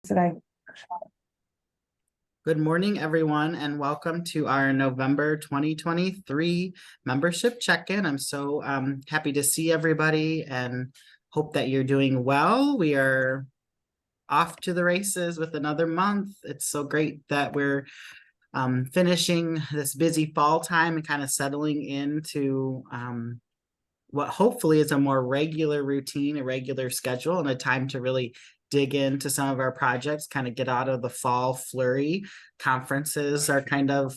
today. Good morning, everyone, and welcome to our November 2023 membership check-in. I'm so happy to see everybody and hope that you're doing well. We are off to the races with another month. It's so great that we're finishing this busy fall time and kind of settling into what hopefully is a more regular routine, a regular schedule, and a time to really dig into some of our projects, kind of get out of the fall flurry. Conferences are kind of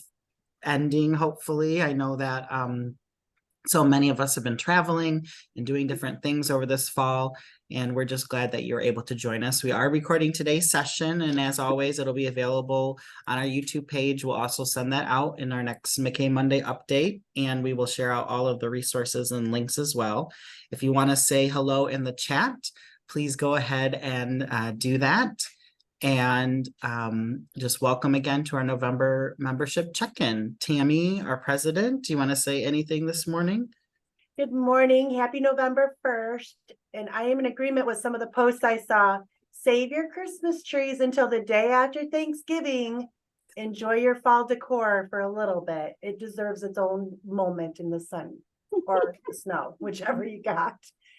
ending, hopefully. I know that so many of us have been traveling and doing different things over this fall, and we're just glad that you're able to join us. We are recording today's session, and as always, it'll be available on our YouTube page. We'll also send that out in our next MACAE Monday update, and we will share out all of the resources and links as well. If you want to say hello in the chat, please go ahead and do that. And just welcome again to our November membership check-in. Tammy, our president, do you want to say anything this morning? Good morning. Happy November 1st. And I am in agreement with some of the posts I saw. Save your Christmas trees until the day after Thanksgiving. Enjoy your fall decor for a little bit. It deserves its own moment in the sun or the snow, whichever you got.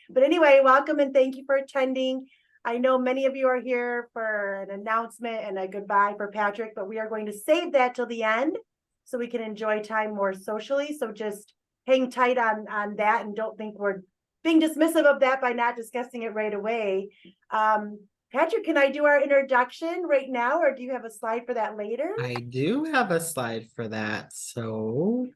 But anyway, welcome and thank you for attending. I know many of you are here for an announcement and a goodbye for Patrick, but we are going to save that till the end so we can enjoy time more socially. So just hang tight on that and don't think we're being dismissive of that by not discussing it right away. Patrick, can I do our introduction right now, or do you have a slide for that later? I do have a slide for that, so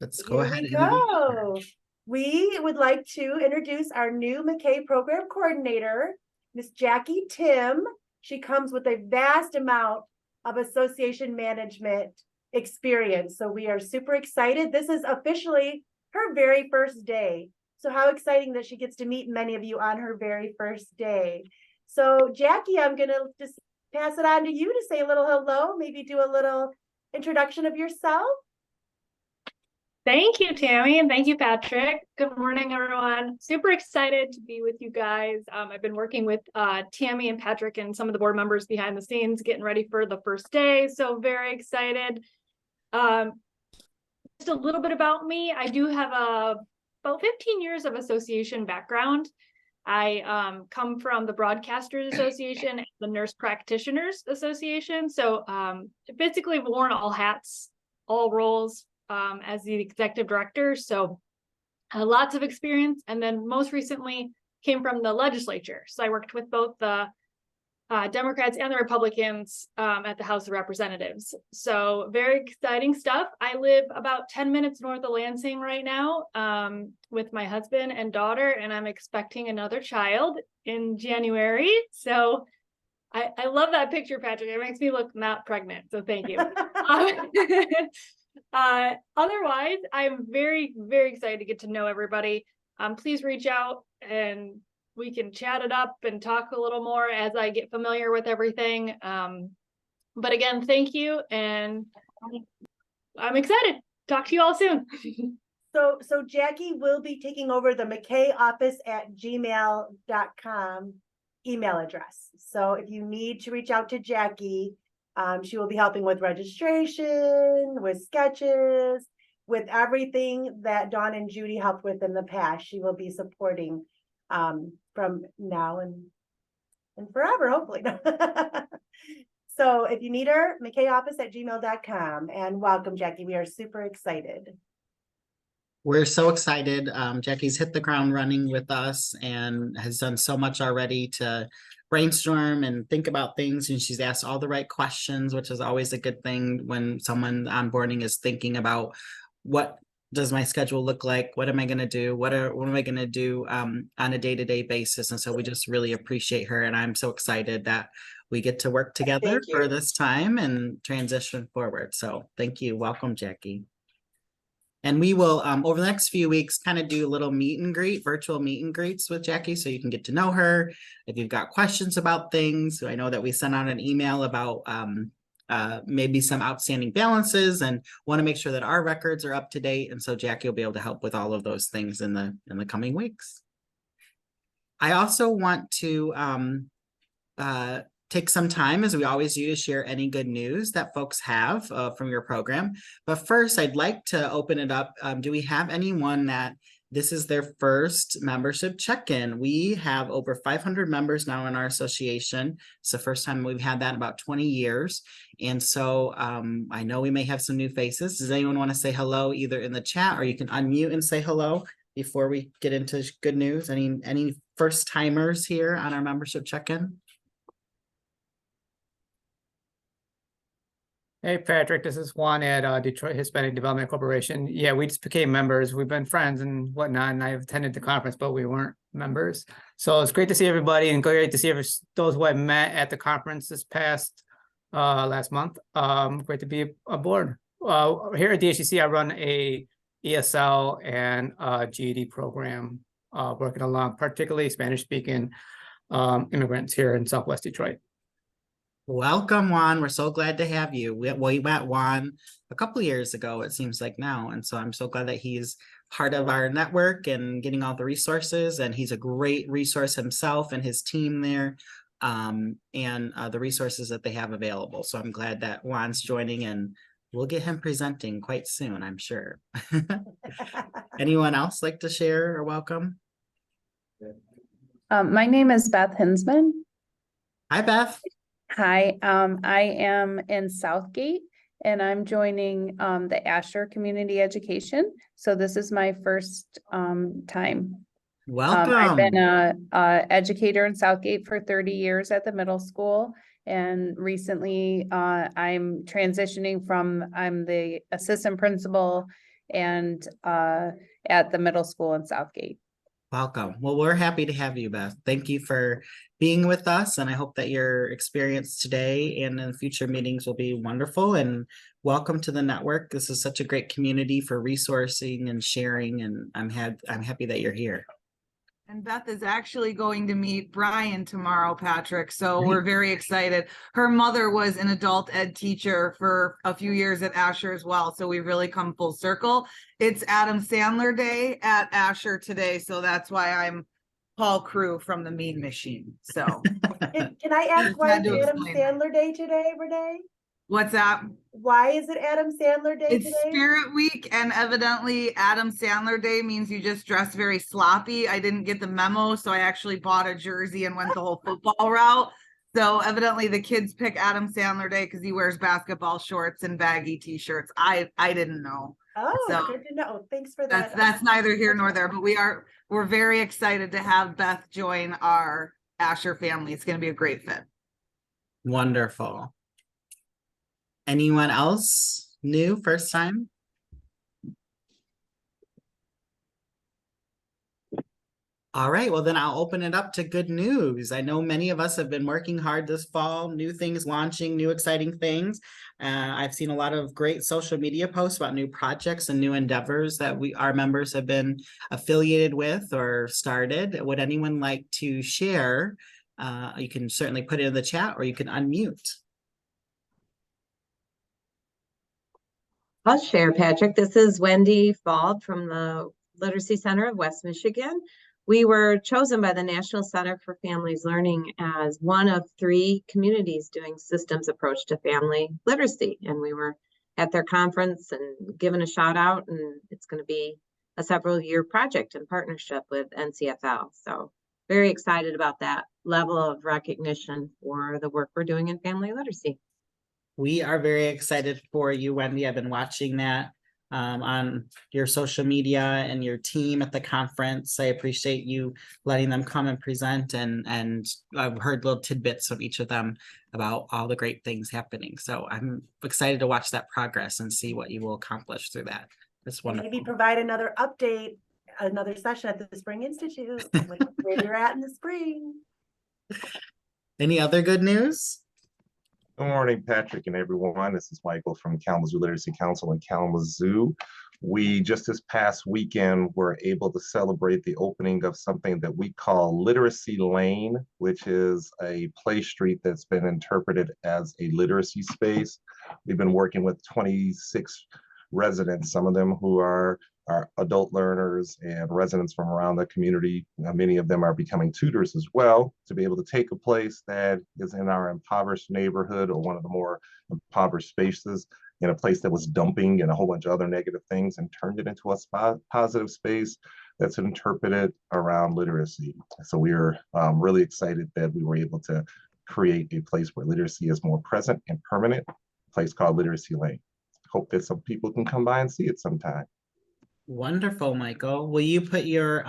let's go ahead and go. We would like to introduce our new MACAE program coordinator, Miss Jackie Tim. She comes with a vast amount of association management experience. So we are super excited. This is officially her very first day. So how exciting that she gets to meet many of you on her very first day. So Jackie, I'm going to just pass it on to you to say a little hello, maybe do a little introduction of yourself. Thank you, Tammy, and thank you, Patrick. Good morning, everyone. Super excited to be with you guys. I've been working with Tammy and Patrick and some of the board members behind the scenes, getting ready for the first day. So very excited. Just a little bit about me. I do have about 15 years of association background. I come from the Broadcasters Association and the Nurse Practitioners Association. So basically worn all hats, all roles as the executive director. So lots of experience. And then most recently came from the legislature. So I worked with both the Democrats and the Republicans at the House of Representatives. So very exciting stuff. I live about 10 minutes north of Lansing right now with my husband and daughter, and I'm expecting another child in January. So I love that picture, Patrick. It makes me look not pregnant. So thank you. Otherwise, I'm very, very excited to get to know everybody. Please reach out and we can chat it up and talk a little more as I get familiar with everything. But again, thank you. And I'm excited. Talk to you all soon. So Jackie will be taking over the MACAEoffice@gmail.com email address. So if you need to reach out to Jackie, she will be helping with registration, with sketches, with everything that Dawn and Judy helped with in the past. She will be supporting from now and forever, hopefully. So if you need her, MACAEoffice@gmail.com. And welcome, Jackie. We are super excited. We're so excited. Jackie's hit the ground running with us and has done so much already to brainstorm and think about things. And she's asked all the right questions, which is always a good thing when someone onboarding is thinking about what does my schedule look like? What am I going to do? What am I going to do on a day-to-day basis? And so we just really appreciate her. And I'm so excited that we get to work together for this time and transition forward. So thank you. Welcome, Jackie. And we will, over the next few weeks, kind of do a little meet and greet, virtual meet and greets with Jackie so you can get to know her. If you've got questions about things, I know that we sent out an email about maybe some outstanding balances and want to make sure that our records are up to date. And so Jackie will be able to help with all of those things in the coming weeks. I also want to take some time, as we always do, to share any good news that folks have from your program. But first, I'd like to open it up. Do we have anyone that this is their first membership check-in? We have over 500 members now in our association. It's the first time we've had that in about 20 years. And so I know we may have some new faces. Does anyone want to say hello either in the chat, or you can unmute and say hello before we get into good news? Any first timers here on our membership check-in? Hey, Patrick, this is Juan at Detroit Hispanic Development Corporation. Yeah, we just became members. We've been friends and whatnot, and I've attended the conference, but we weren't members. So it's great to see everybody, and great to see those who I met at the conference this past last month. Great to be aboard. Here at DHCC, I run a ESL and GED program, working along particularly Spanish-speaking immigrants here in Southwest Detroit. Welcome, Juan. We're so glad to have you. We met Juan a couple years ago, it seems like now. And so I'm so glad that he's part of our network and getting all the resources. And he's a great resource himself and his team there, and the resources that they have available. So I'm glad that Juan's joining, and we'll get him presenting quite soon, I'm sure. Anyone else like to share or welcome? My name is Beth Hinsman. Hi, Beth. Hi, I am in Southgate, and I'm joining the Asher Community Education. So this is my first time. Welcome. I've been a educator in Southgate for 30 years at the middle school, and recently I'm transitioning I'm the assistant principal and at the middle school in Southgate. Welcome. Well, we're happy to have you, Beth. Thank you for being with us, and I hope that your experience today and in future meetings will be wonderful. And welcome to the network. This is such a great community for resourcing and sharing, and I'm happy that you're here. And Beth is actually going to meet Brian tomorrow, Patrick. So we're very excited. Her mother was an adult ed teacher for a few years at Asher as well. So we really come full circle. It's Adam Sandler Day at Asher today. So that's why I'm Paul Crew from the Mean Machine. So Can I ask Just why had it's to Adam explain that. Sandler Day today, Renee? what's that? Why is it Adam Sandler Day It's today? Spirit Week, and evidently Adam Sandler Day means you just dress very sloppy. I didn't get the memo, so I actually bought a jersey and went the whole football route. So evidently the kids pick Adam Sandler Day because he wears basketball shorts and baggy t-shirts. I didn't know. Oh, So, good to know. Thanks for that. That's neither here nor there, but we're very excited to have Beth join our Asher family. It's going to be a great fit. Wonderful. Anyone else new, first time? All right, well then I'll open it up to good news. I know many of us have been working hard this fall, new things launching, new exciting things. I've seen a lot of great social media posts about new projects and new endeavors that our members have been affiliated with or started. Would anyone like to share? You can certainly put it in the chat, or you can unmute. I'll share, Patrick. This is Wendy Falb from the Literacy Center of West Michigan. We were chosen by the National Center for Families Learning as one of 3 communities doing systems approach to family literacy. And we were at their conference and given a shout out, and it's going to be a several-year project in partnership with NCFL. So very excited about that level of recognition for the work we're doing in family literacy. We are very excited for you, Wendy. I've been watching that on your social media and your team at the conference. I appreciate you letting them come and present, and I've heard little tidbits of each of them about all the great things happening. So I'm excited to watch that progress and see what you will accomplish through that. That's wonderful. Maybe provide another update, another session at the Spring Institute, with where you're at in the spring. Any other good news? Good morning, Patrick and everyone. This is Michael from Kalamazoo Literacy Council in Kalamazoo. We just this past weekend were able to celebrate the opening of something that we call Literacy Lane, which is a play street that's been interpreted as a literacy space. We've been working with 26 residents, some of them who are our adult learners and residents from around the community. Many of them are becoming tutors as well, to be able to take a place that is in our impoverished neighborhood or one of the more impoverished spaces, in a place that was dumping and a whole bunch of other negative things, and turned it into a positive space that's interpreted around literacy. So we are really excited that we were able to create a place where literacy is more present and permanent, a place called Literacy Lane. Hope that some people can come by and see it sometime. Wonderful, Michael. Will you put your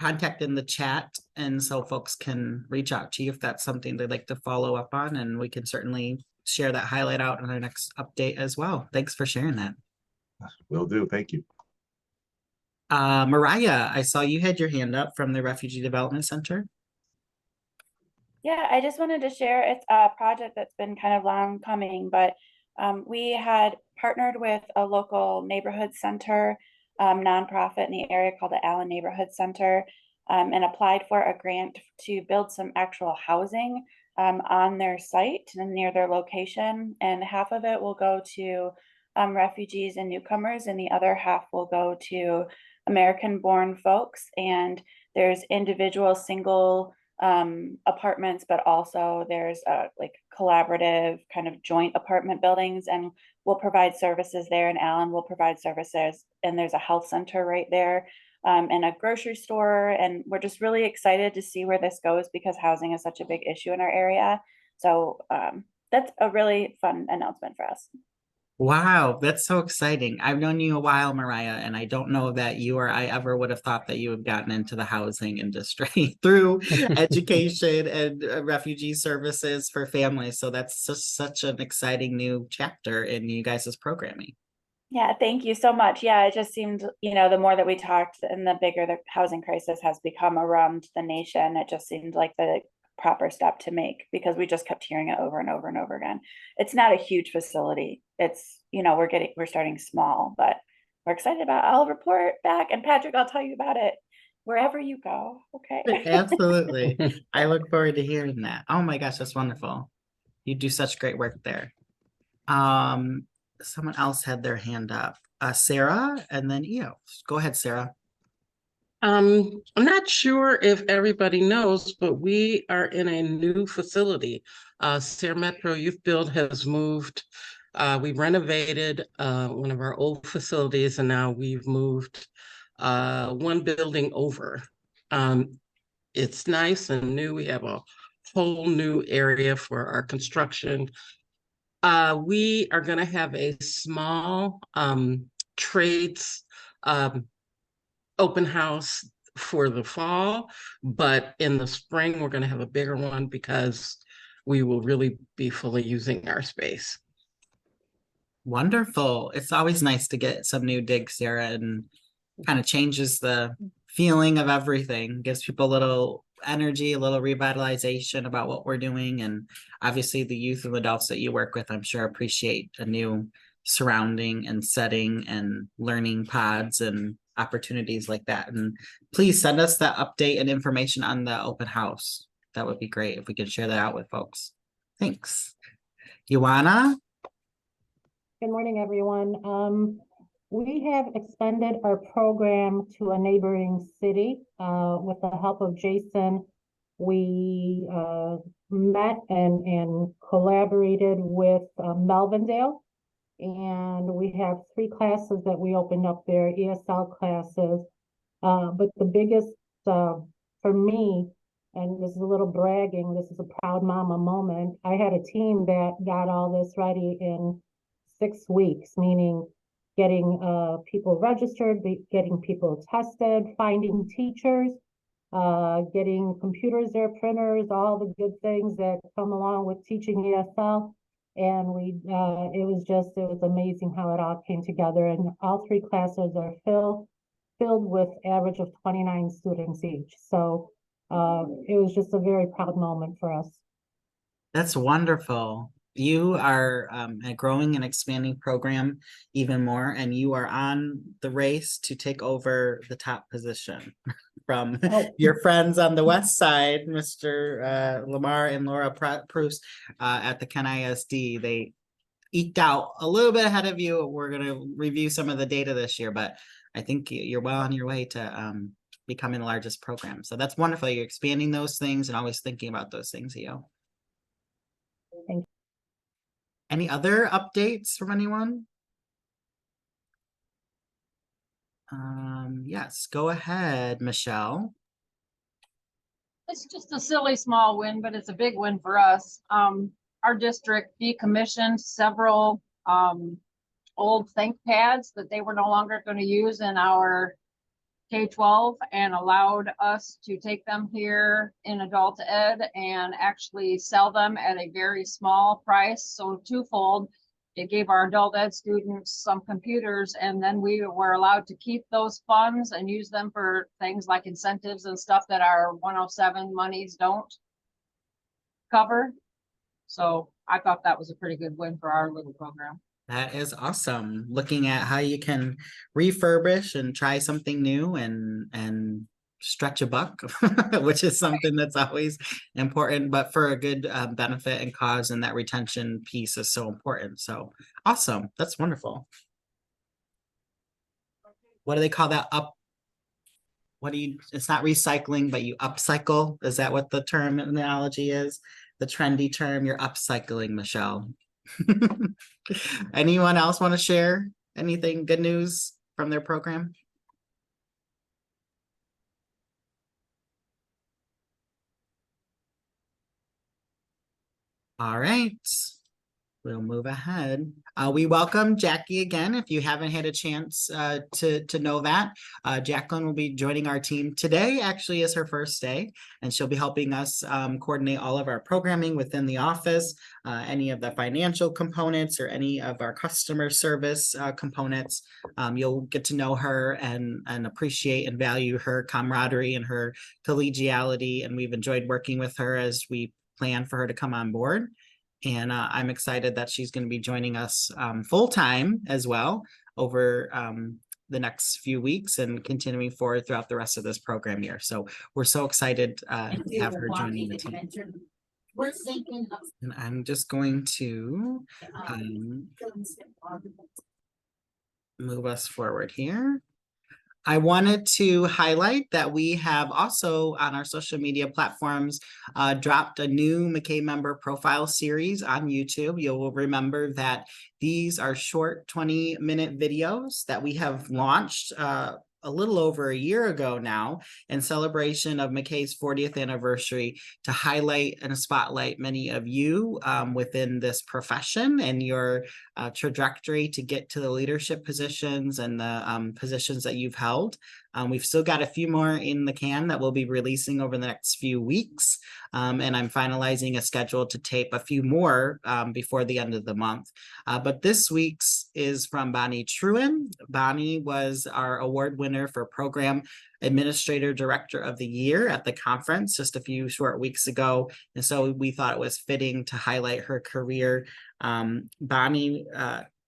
contact in the chat, and so folks can reach out to you if that's something they'd like to follow up on, and we can certainly share that highlight out in our next update as well. Thanks for sharing that. Will do. Thank you. Mariah, I saw you had your hand up from the Refugee Development Center. Yeah, I just wanted to share, it's a project that's been kind of long coming, but we had partnered with a local neighborhood center, nonprofit in the area called the Allen Neighborhood Center, and applied for a grant to build some actual housing on their site and near their location. And half of it will go to refugees and newcomers, and the other half will go to American-born folks. And there's individual single apartments, but also there's like collaborative kind of joint apartment buildings, and we'll provide services there, and Allen will provide services, and there's a health center right there, and a grocery store. And we're just really excited to see where this goes, because housing is such a big issue in our area. So that's a really fun announcement for us. Wow, that's so exciting. I've known you a while, Mariah, and I don't know that you or I ever would have thought that you had gotten into the housing industry through education and refugee services for families. So that's just such an exciting new chapter in you guys' programming. Yeah, thank you so much. Yeah, it just seemed, the more that we talked and the bigger the housing crisis has become around the nation, it just seemed like the proper step to make, because we just kept hearing it over and over and over again. It's not a huge facility. It's, we're starting small, but we're excited about it. I'll report back, and Patrick, I'll tell you about it wherever you go. Okay. Absolutely. I look forward to hearing that. Oh my gosh, that's wonderful. You do such great work there. Someone else had their hand up. Sarah, and then Eo. Go ahead, Sarah. I'm not sure if everybody knows, but we are in a new facility. Sierra Metro Youth Build has moved. We renovated one of our old facilities, and now we've moved one building over. It's nice and new. We have a whole new area for our construction. We are going to have a small trades open house for the fall, but in the spring, we're going to have a bigger one, because we will really be fully using our space. Wonderful. It's always nice to get some new digs, Sarah, and kind of changes the feeling of everything, gives people a little energy, a little revitalization about what we're doing. And obviously the youth and adults that you work with, I'm sure, appreciate a new surrounding and setting and learning pods and opportunities like that. And please send us that update and information on the open house. That would be great if we could share that out with folks. Thanks. Ioana? Good morning, everyone. We have expanded our program to a neighboring city with the help of Jason. We met and collaborated with Melvindale, and we have 3 classes that we opened up there, ESL classes. But the biggest for me, and this is a little bragging, this is a proud mama moment, I had a team that got all this ready in 6 weeks, meaning getting people registered, getting people tested, finding teachers, getting computers there, printers, all the good things that come along with teaching ESL. And it was amazing how it all came together. And all 3 classes are filled with average of 29 students each. So it was just a very proud moment for us. That's wonderful. You are a growing and expanding program even more, and you are on the race to take over the top position from your friends on the west side, Mr. Lamar and Laura Proust at the Ken ISD. eked out a little bit ahead of you. We're going to review some of the data this year, but I think you're well on your way to becoming the largest program. So that's wonderful. You're expanding those things and always thinking about those things, EO. Thank you. Any other updates from anyone? Yes, go ahead, Michelle. It's just a silly small win, but it's a big win for us. Our district decommissioned several old think pads that they were no longer going to use in our K-12 and allowed us to take them here in adult ed and actually sell them at a very small price. So twofold, it gave our adult ed students some computers, and then we were allowed to keep those funds and use them for things like incentives and stuff that our 107 monies don't cover. So I thought that was a pretty good win for our little program. That is awesome. Looking at how you can refurbish and try something new and stretch a buck, which is something that's always important, but for a good benefit and cause, and that retention piece is so important. So awesome. That's wonderful. What do they call that? It's not recycling, but you upcycle. Is that what the terminology is? The trendy term, you're upcycling, Michelle. Anyone else want to share anything good news from their program? All right, we'll move ahead. We welcome Jackie again. If you haven't had a chance to know that, Jacqueline will be joining our team today. Actually, is her first day, and she'll be helping us coordinate all of our programming within the office, any of the financial components or any of our customer service components. You'll get to know her and appreciate and value her camaraderie and her collegiality, and we've enjoyed working with her as we plan for her to come on board. And I'm excited that she's going to be joining us full-time as well over the next few weeks and continuing forward throughout the rest of this program year. So we're so excited to have her joining the team. And I'm just going to move us forward here. I wanted to highlight that we have also on our social media platforms dropped a new MACAE member profile series on YouTube. You'll remember that these are short 20-minute videos that we have launched a little over a year ago now in celebration of MACAE's 40th anniversary to highlight and spotlight many of you within this profession and your trajectory to get to the leadership positions and the positions that you've held. We've still got a few more in the can that we'll be releasing over the next few weeks. And I'm finalizing a schedule to tape a few more before the end of the month. But this week's is from Bonnie Truen. Bonnie was our award winner for Program Administrator Director of the Year at the conference just a few short weeks ago. And so we thought it was fitting to highlight her career. Bonnie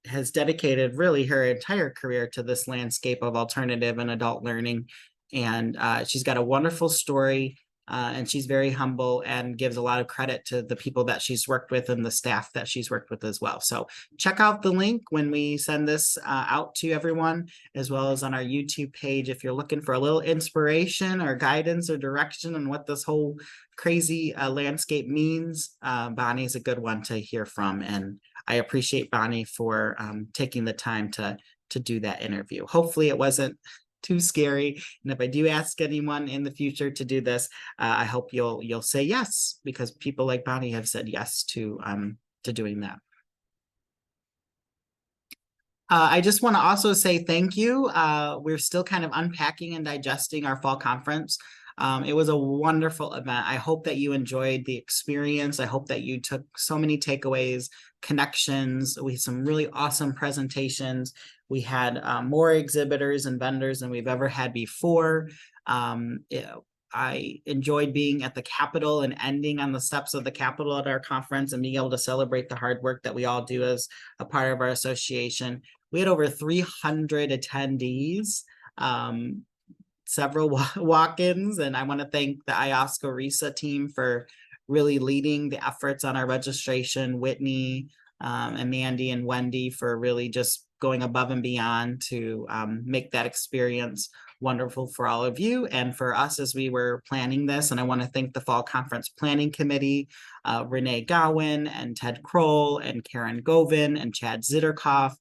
has dedicated really her entire career to this landscape of alternative and adult learning. And she's got a wonderful story and she's very humble and gives a lot of credit to the people that she's worked with and the staff that she's worked with as well. So check out the link when we send this out to everyone, as well as on our YouTube page. If you're looking for a little inspiration or guidance or direction on what this whole crazy landscape means, Bonnie is a good one to hear from. And I appreciate Bonnie for taking the time to do that interview. Hopefully it wasn't too scary. And if I do ask anyone in the future to do this, I hope you'll say yes, because people like Bonnie have said yes to doing that. I just want to also say thank you. We're still kind of unpacking and digesting our fall conference. It was a wonderful event. I hope that you enjoyed the experience. I hope that you took so many takeaways, connections. We had some really awesome presentations. We had more exhibitors and vendors than we've ever had before. I enjoyed being at the Capitol and ending on the steps of the Capitol at our conference and being able to celebrate the hard work that we all do as a part of our association. We had over 300 attendees. Several walk-ins, and I want to thank the IOSCO RISA team for really leading the efforts on our registration. Whitney, and Mandy and Wendy for really just going above and beyond to make that experience wonderful for all of you and for us as we were planning this. And I want to thank the Fall Conference Planning Committee, Renee Gowen and Ted Kroll and Karen Govin and Chad Zitterkoff,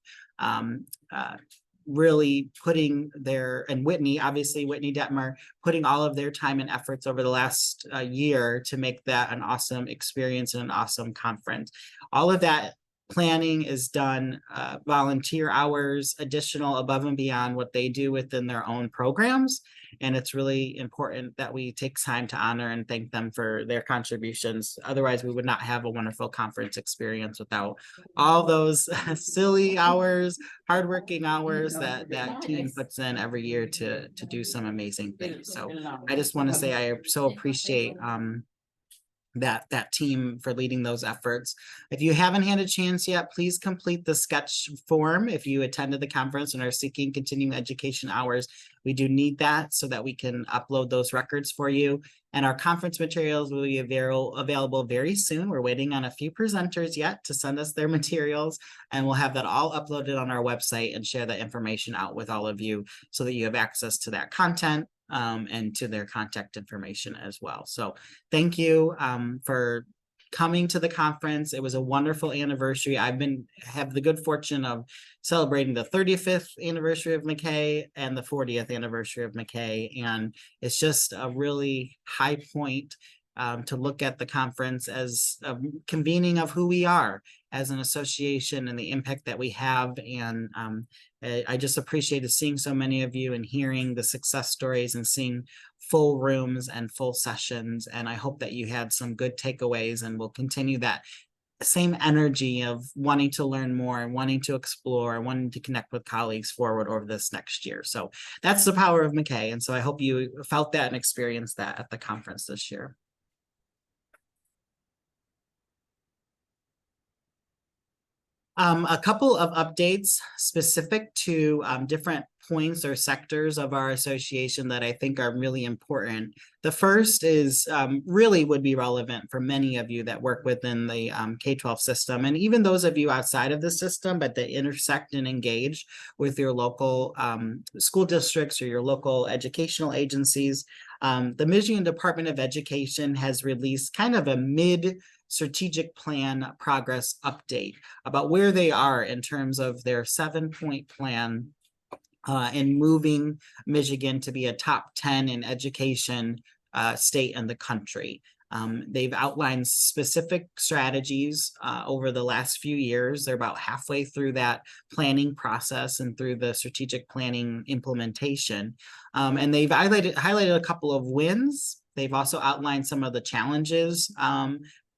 really putting their, and Whitney, obviously Whitney Detmer, putting all of their time and efforts over the last year to make that an awesome experience and an awesome conference. All of that planning is done, volunteer hours, additional above and beyond what they do within their own programs. And it's really important that we take time to honor and thank them for their contributions. Otherwise, we would not have a wonderful conference experience without all those silly hours, hardworking hours that team puts in every year to do some amazing things. So I just want to say I so appreciate that team for leading those efforts. If you haven't had a chance yet, please complete the sketch form if you attended the conference and are seeking continuing education hours. We do need that so that we can upload those records for you. And our conference materials will be available very soon. We're waiting on a few presenters yet to send us their materials, and we'll have that all uploaded on our website and share that information out with all of you so that you have access to that content and to their contact information as well. So thank you for coming to the conference. It was a wonderful anniversary. Have the good fortune of celebrating the 35th anniversary of MACAE and the 40th anniversary of MACAE. And it's just a really high point to look at the conference as a convening of who we are as an association and the impact that we have. And I just appreciated seeing so many of you and hearing the success stories and seeing full rooms and full sessions. And I hope that you had some good takeaways and will continue that same energy of wanting to learn more and wanting to explore and wanting to connect with colleagues forward over this next year. So that's the power of MACAE. And so I hope you felt that and experienced that at the conference this year. A couple of updates specific to different points or sectors of our association that I think are really important. The first is really would be relevant for many of you that work within the K-12 system, and even those of you outside of the system, but that intersect and engage with your local school districts or your local educational agencies. The Michigan Department of Education has released kind of a mid-strategic plan progress update about where they are in terms of their 7-point plan in moving Michigan to be a top 10 in education state in the country. They've outlined specific strategies over the last few years. They're about halfway through that planning process and through the strategic planning implementation. And they've highlighted a couple of wins. They've also outlined some of the challenges,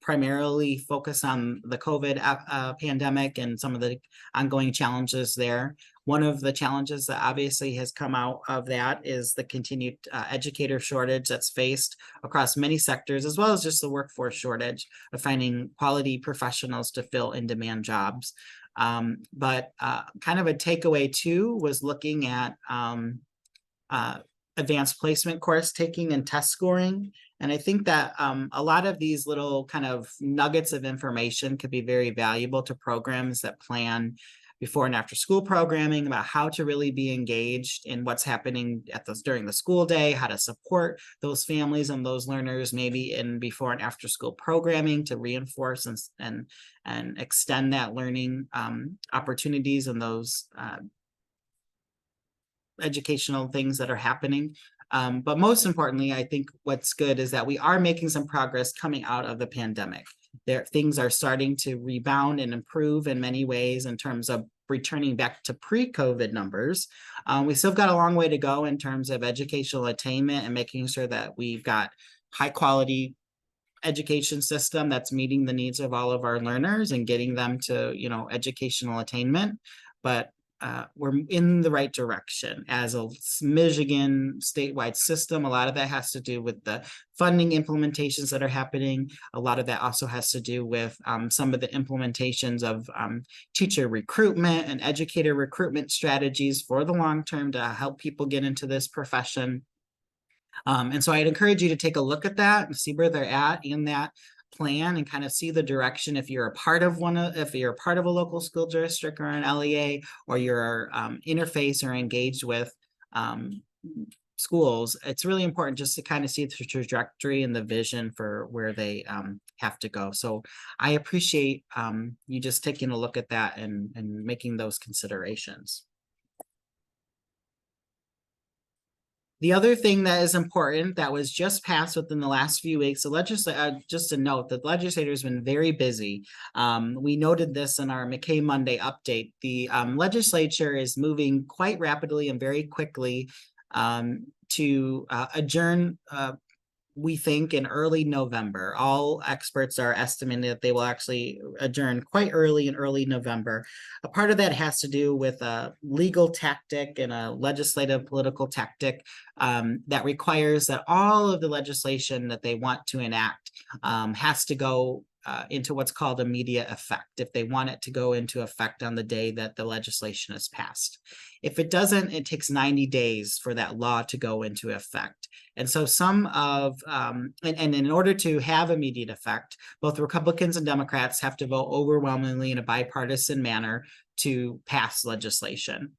primarily focused on the COVID pandemic and some of the ongoing challenges there. One of the challenges that obviously has come out of that is the continued educator shortage that's faced across many sectors, as well as just the workforce shortage of finding quality professionals to fill in-demand jobs. But kind of a takeaway too was looking at advanced placement course taking and test scoring. And I think that a lot of these little kind of nuggets of information could be very valuable to programs that plan before and after school programming about how to really be engaged in what's happening during the school day, how to support those families and those learners maybe in before and after school programming to reinforce and extend that learning opportunities and those educational things that are happening. But most importantly, I think what's good is that we are making some progress coming out of the pandemic. Things are starting to rebound and improve in many ways in terms of returning back to pre-COVID numbers. We still got a long way to go in terms of educational attainment and making sure that we've got high quality education system that's meeting the needs of all of our learners and getting them to, educational attainment. But we're in the right direction as a Michigan statewide system. A lot of that has to do with the funding implementations that are happening. A lot of that also has to do with some of the implementations of teacher recruitment and educator recruitment strategies for the long term to help people get into this profession. And so I'd encourage you to take a look at that and see where they're at in that. plan and kind of see the direction if you're a part of if you're a part of a local school district or an LEA, or you're interface or engaged with schools, it's really important just to kind of see the trajectory and the vision for where they have to go. So I appreciate you just taking a look at that and making those considerations. The other thing that is important that was just passed within the last few weeks, just a note that the legislator's been very busy. We noted this in our MACAE Monday update. The legislature is moving quite rapidly and very quickly to adjourn, we think, in early November. All experts are estimating that they will actually adjourn quite early in early November. A part of that has to do with a legal tactic and a legislative political tactic that requires that all of the legislation that they want to enact has to go into what's called immediate effect, if they want it to go into effect on the day that the legislation is passed. If it doesn't, it takes 90 days for that law to go into effect. And so and in order to have immediate effect, both Republicans and Democrats have to vote overwhelmingly in a bipartisan manner to pass legislation.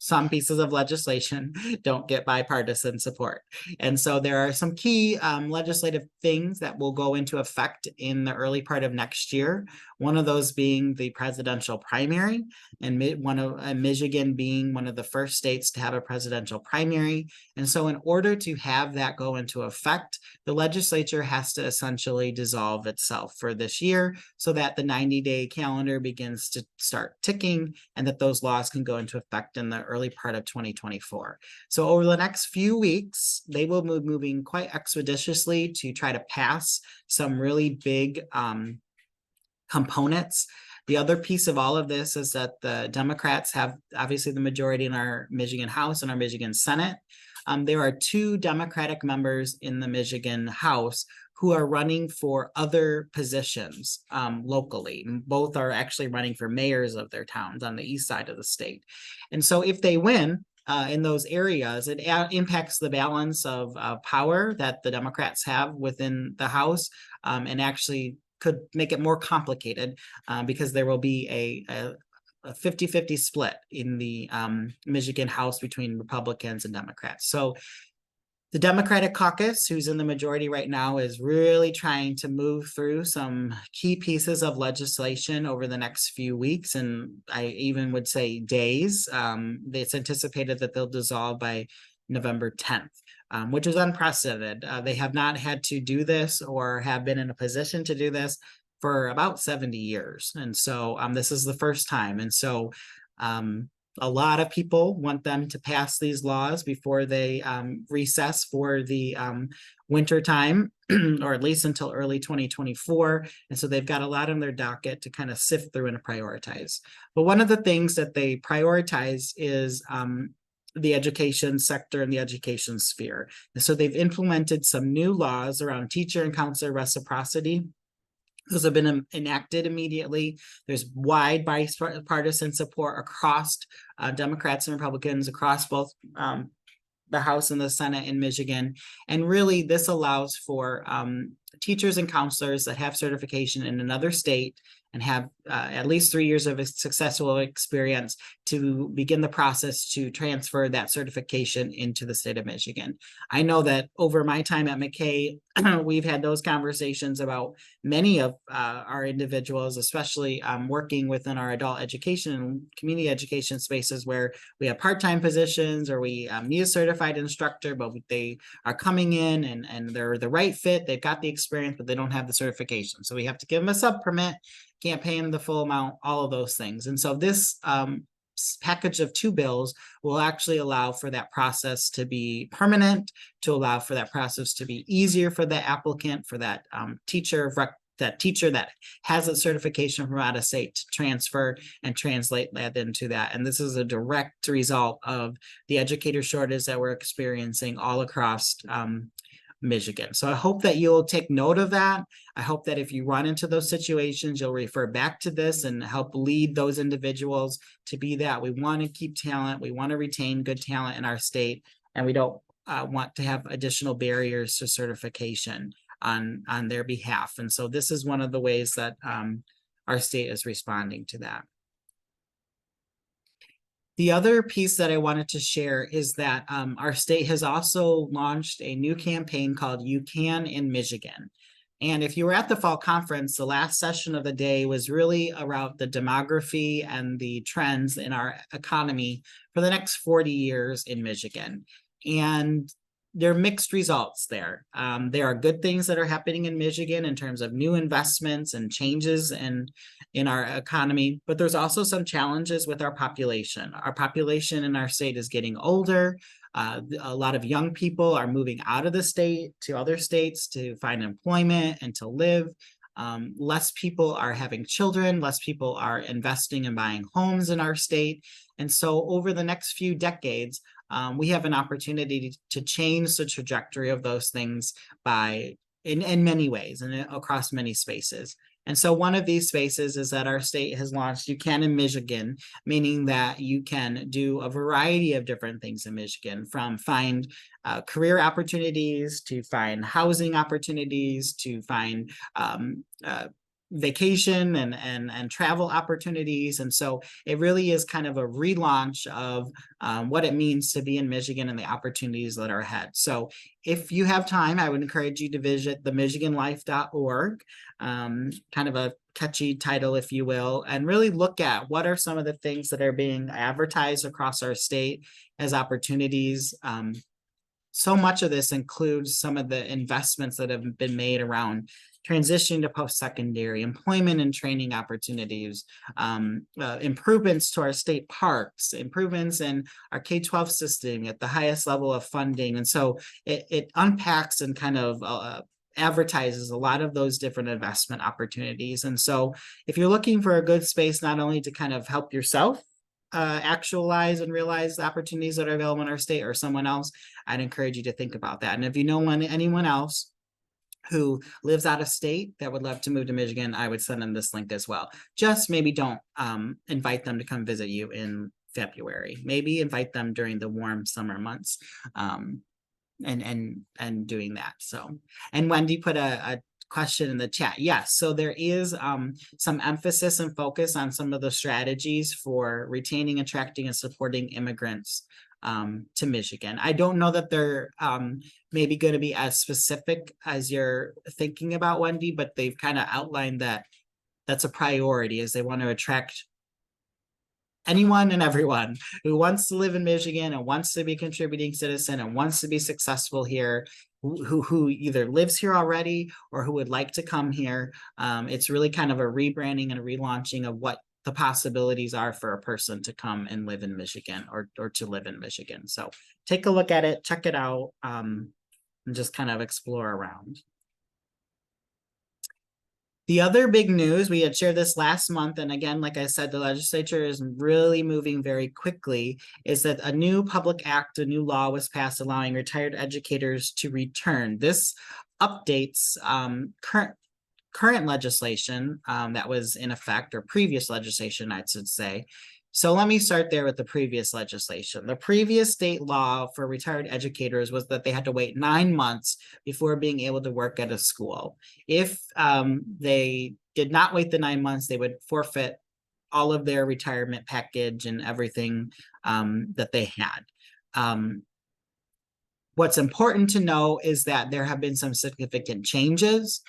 Some pieces of legislation don't get bipartisan support. And so there are some key legislative things that will go into effect in the early part of next year. One of those being the presidential primary, and Michigan being one of the first states to have a presidential primary. And so in order to have that go into effect, the legislature has to essentially dissolve itself for this year so that the 90-day calendar begins to start ticking and that those laws can go into effect in the early part of 2024. So over the next few weeks, they will be moving quite expeditiously to try to pass some really big components. The other piece of all of this is that the Democrats have obviously the majority in our Michigan House and our Michigan Senate. There are 2 Democratic members in the Michigan House who are running for other positions locally. Both are actually running for mayors of their towns on the east side of the state. And so if they win in those areas, it impacts the balance of power that the Democrats have within the House, and actually could make it more complicated because there will be a 50-50 split in the Michigan House between Republicans and Democrats. So the Democratic caucus, who's in the majority right now, is really trying to move through some key pieces of legislation over the next few weeks, and I even would say days. It's anticipated that they'll dissolve by November 10th, which is unprecedented. They have not had to do this or have been in a position to do this for about 70 years. And so this is the first time. And so a lot of people want them to pass these laws before they recess for the winter time, or at least until early 2024. And so they've got a lot on their docket to kind of sift through and prioritize. But one of the things that they prioritize is the education sector and the education sphere. And so they've implemented some new laws around teacher and counselor reciprocity. Those have been enacted immediately. There's wide bipartisan support across Democrats and Republicans, across both the House and the Senate in Michigan. And really, this allows for teachers and counselors that have certification in another state and have at least 3 years of a successful experience to begin the process to transfer that certification into the state of Michigan. I know that over my time at MACAE, we've had those conversations about many of our individuals, especially working within our adult education and community education spaces where we have part-time positions or we need a certified instructor, but they are coming in and they're the right fit, they've got the experience, but they don't have the certification. So we have to give them a sub-permit, can't pay them the full amount, all of those things. And so this package of 2 bills will actually allow for that process to be permanent, to allow for that process to be easier for the applicant, for that teacher that has a certification from out of state to transfer and translate that into that. And this is a direct result of the educator shortage that we're experiencing all across Michigan. So I hope that you'll take note of that. I hope that if you run into those situations, you'll refer back to this and help lead those individuals to be that. We want to keep talent. We want to retain good talent in our state, and we don't want to have additional barriers to certification. on their behalf. And so this is one of the ways that our state is responding to that. The other piece that I wanted to share is that our state has also launched a new campaign called You Can in Michigan. And if you were at the fall conference, the last session of the day was really around the demography and the trends in our economy for the next 40 years in Michigan. And there are mixed results there. There are good things that are happening in Michigan in terms of new investments and changes in our economy, but there's also some challenges with our population. Our population in our state is getting older. A lot of young people are moving out of the state to other states to find employment and to live. Less people are having children, less people are investing and buying homes in our state. And so over the next few decades, we have an opportunity to change the trajectory of those things in many ways and across many spaces. And so one of these spaces is that our state has launched You Can in Michigan, meaning that you can do a variety of different things in Michigan, from find career opportunities, to find housing opportunities, to find vacation and travel opportunities. And so it really is kind of a relaunch of what it means to be in Michigan and the opportunities that are ahead. So if you have time, I would encourage you to visit themichiganlife.org, kind of a catchy title, if you will, and really look at what are some of the things that are being advertised across our state as opportunities. So much of this includes some of the investments that have been made around transitioning to post-secondary, employment and training opportunities, improvements to our state parks, improvements in our K-12 system at the highest level of funding. And so it unpacks and kind of advertises a lot of those different investment opportunities. And so if you're looking for a good space, not only to kind of help yourself actualize and realize the opportunities that are available in our state or someone else, I'd encourage you to think about that. And if you know anyone else who lives out of state that would love to move to Michigan, I would send them this link as well. Just maybe don't invite them to come visit you in February. Maybe invite them during the warm summer months and doing that. So, and Wendy put a question in the chat. Yes, so there is some emphasis and focus on some of the strategies for retaining, attracting, and supporting immigrants to Michigan. I don't know that they're maybe going to be as specific as you're thinking about, Wendy, but they've kind of outlined that that's a priority, as they want to attract anyone and everyone who wants to live in Michigan and wants to be a contributing citizen and wants to be successful here, who either lives here already or who would like to come here. It's really kind of a rebranding and a relaunching of what the possibilities are for a person to come and live in Michigan or to live in Michigan. So take a look at it, check it out, and just kind of explore around. The other big news, we had shared this last month, and again, like I said, the legislature is really moving very quickly, is that a new public act, a new law was passed allowing retired educators to return. This updates current legislation that was in effect, or previous legislation, I should say. So let me start there with the previous legislation. The previous state law for retired educators was that they had to wait 9 months before being able to work at a school. If they did not wait the 9 months, they would forfeit all of their retirement package and everything that they had. What's important to know is that there have been some significant changes.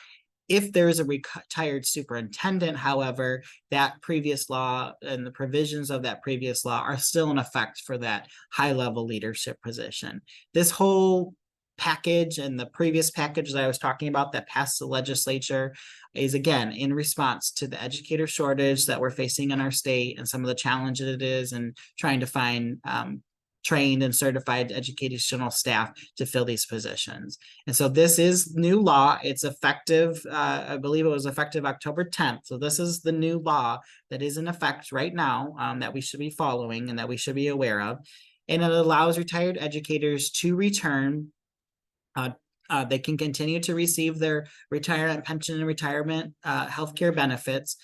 If there is a retired superintendent, however, that previous law and the provisions of that previous law are still in effect for that high-level leadership position. This whole package and the previous package that I was talking about that passed the legislature is, again, in response to the educator shortage that we're facing in our state and some of the challenges it is in trying to find trained and certified educational staff to fill these positions. And so this is new law. It's effective, I believe it was effective October 10th. So this is the new law that is in effect right now that we should be following and that we should be aware of. And it allows retired educators to return. They can continue to receive their retirement pension and retirement healthcare benefits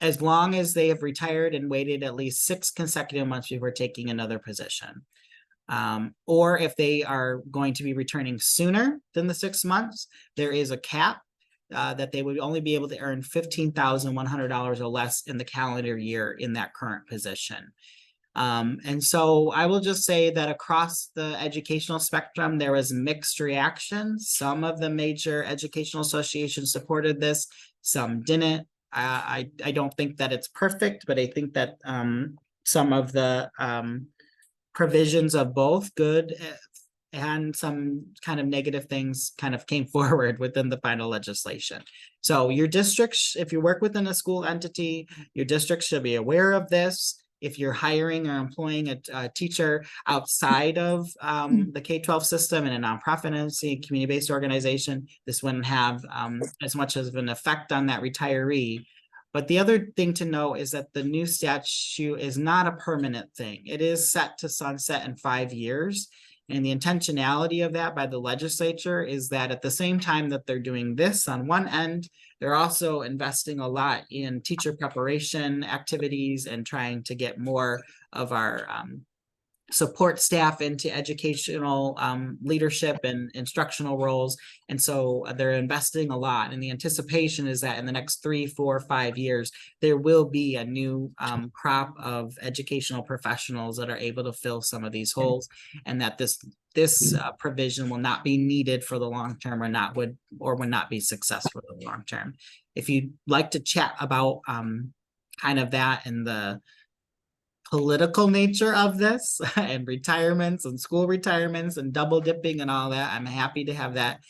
as long as they have retired and waited at least 6 consecutive months before taking another position. Or if they are going to be returning sooner than the 6 months, there is a cap that they would only be able to earn $15,100 or less in the calendar year in that current position. And so I will just say that across the educational spectrum, there was mixed reactions. Some of the major educational associations supported this, some didn't. I don't think that it's perfect, but I think that some of the provisions of both good and some kind of negative things kind of came forward within the final legislation. So your districts, if you work within a school entity, your district should be aware of this. If you're hiring or employing a teacher outside of the K-12 system in a nonprofit entity, community-based organization, this wouldn't have as much of an effect on that retiree. But the other thing to know is that the new statute is not a permanent thing. It is set to sunset in 5 years. And the intentionality of that by the legislature is that at the same time that they're doing this on one end, they're also investing a lot in teacher preparation activities and trying to get more of our support staff into educational leadership and instructional roles. And so they're investing a lot. And the anticipation is that in the next 3, 4, 5 years, there will be a new crop of educational professionals that are able to fill some of these holes, and that this provision will not be needed for the long term, or would not be successful for the long term. If you'd like to chat about kind of that and the political nature of this and retirements and school retirements and double dipping and all that, I'm happy to have that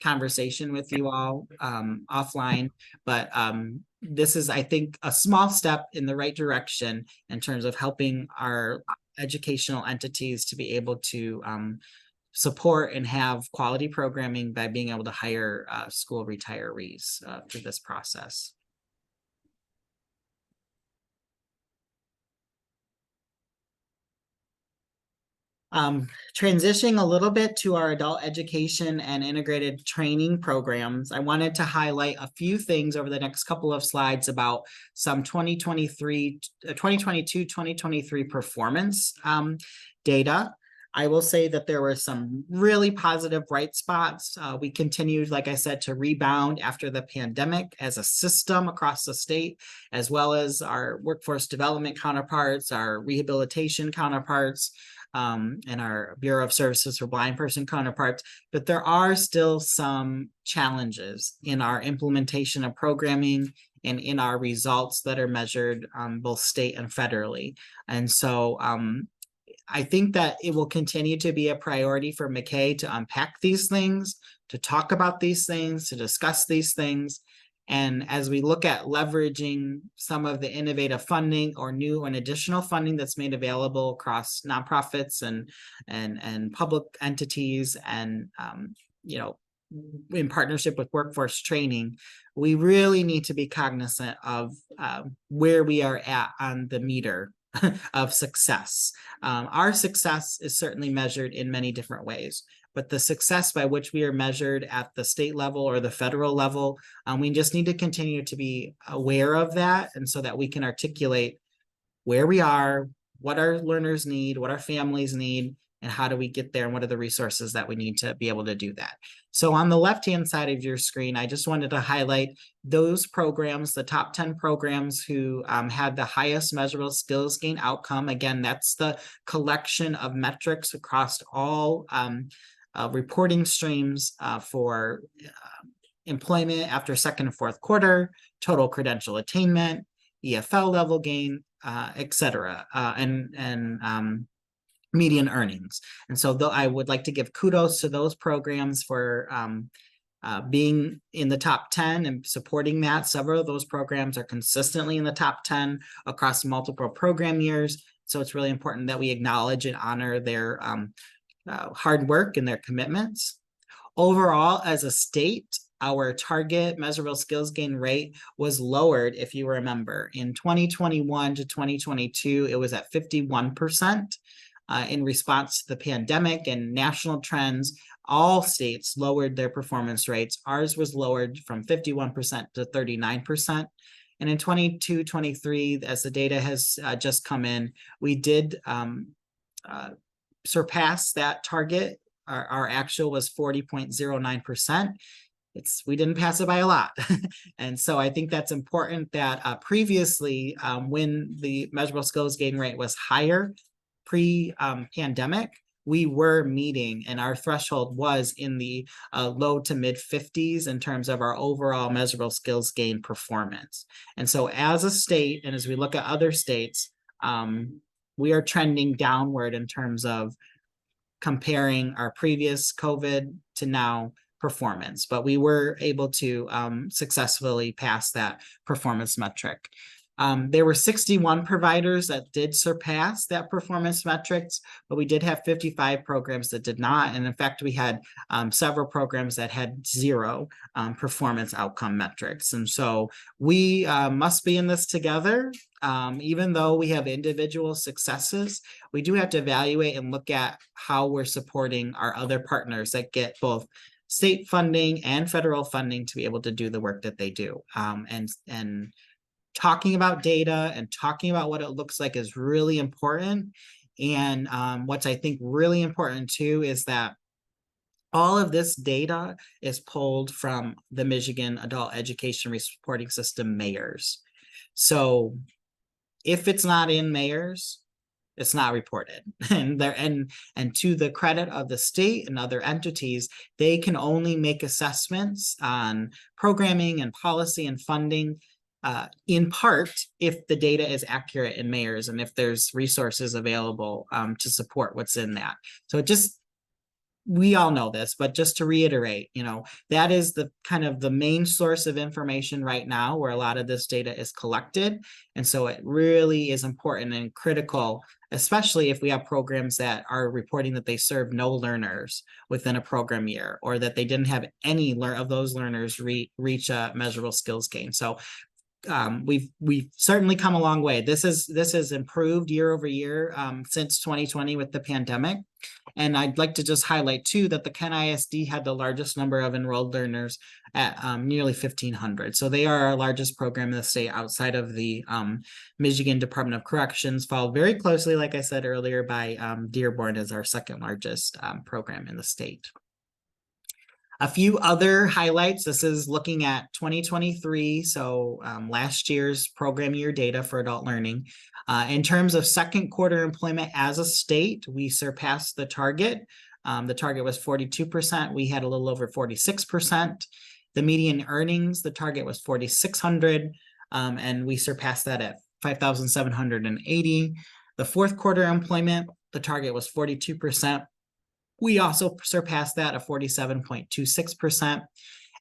conversation with you all offline. But this is, I think, a small step in the right direction in terms of helping our educational entities to be able to support and have quality programming by being able to hire school retirees through this process. Transitioning a little bit to our adult education and integrated training programs, I wanted to highlight a few things over the next couple of slides about some 2022-2023 performance data. I will say that there were some really positive bright spots. We continued, like I said, to rebound after the pandemic as a system across the state, as well as our workforce development counterparts, our rehabilitation counterparts, and our Bureau of Services for Blind Person counterparts. But there are still some challenges in our implementation of programming and in our results that are measured both state and federally. And so I think that it will continue to be a priority for MACAE to unpack these things, to talk about these things, to discuss these things. And as we look at leveraging some of the innovative funding or new and additional funding that's made available across nonprofits and public entities and, you know, in partnership with workforce training, we really need to be cognizant of where we are at on the meter of success. Our success is certainly measured in many different ways, but the success by which we are measured at the state level or the federal level, we just need to continue to be aware of that, and so that we can articulate where we are, what our learners need, what our families need, and how do we get there, and what are the resources that we need to be able to do that. So on the left-hand side of your screen, I just wanted to highlight those programs, the top 10 programs who had the highest measurable skills gain outcome. Again, that's the collection of metrics across all reporting streams for employment after second and fourth quarter, total credential attainment, EFL level gain, et cetera, and median earnings. And so I would like to give kudos to those programs for being in the top 10 and supporting that. Several of those programs are consistently in the top 10 across multiple program years. So it's really important that we acknowledge and honor their hard work and their commitments. Overall, as a state, our target measurable skills gain rate was lowered, if you remember. In 2021 to 2022, it was at 51%. In response to the pandemic and national trends, all states lowered their performance rates. Ours was lowered from 51% to 39%. And in 22-23, as the data has just come in, we did surpassed that target. Our actual was 40.09%. We didn't pass it by a lot. And so I think that's important that previously, when the measurable skills gain rate was higher pre-pandemic, we were meeting, and our threshold was in the low to mid 50s in terms of our overall measurable skills gain performance. And so as a state, and as we look at other states, we are trending downward in terms of comparing our previous COVID to now performance, but we were able to successfully pass that performance metric. There were 61 providers that did surpass that performance metrics, but we did have 55 programs that did not. And in fact, we had several programs that had 0 performance outcome metrics. And so we must be in this together. Even though we have individual successes, we do have to evaluate and look at how we're supporting our other partners that get both state funding and federal funding to be able to do the work that they do. And talking about data and talking about what it looks like is really important. And what's I think really important too is that all of this data is pulled from the Michigan Adult Education Reporting System MAERS. So if it's not in MAERS, it's not reported. And to the credit of the state and other entities, they can only make assessments on programming and policy and funding in part if the data is accurate in MAERS and if there's resources available to support what's in that. So we all know this, but just to reiterate, that is the kind of the main source of information right now where a lot of this data is collected. And so it really is important and critical, especially if we have programs that are reporting that they serve no learners within a program year, or that they didn't have any of those learners reach a measurable skills gain. So we've certainly come a long way. This has improved year over year since 2020 with the pandemic. And I'd like to just highlight too that the Ken ISD had the largest number of enrolled learners at nearly 1,500. So they are our largest program in the state outside of the Michigan Department of Corrections, followed very closely, like I said earlier, by Dearborn as our second largest program in the state. A few other highlights. This is looking at 2023, so last year's program year data for adult learning. In terms of second quarter employment as a state, we surpassed the target. The target was 42%. We had a little over 46%. The median earnings, the target was 4,600, and we surpassed that at 5,780. The fourth quarter employment, the target was 42%. We also surpassed that at 47.26%.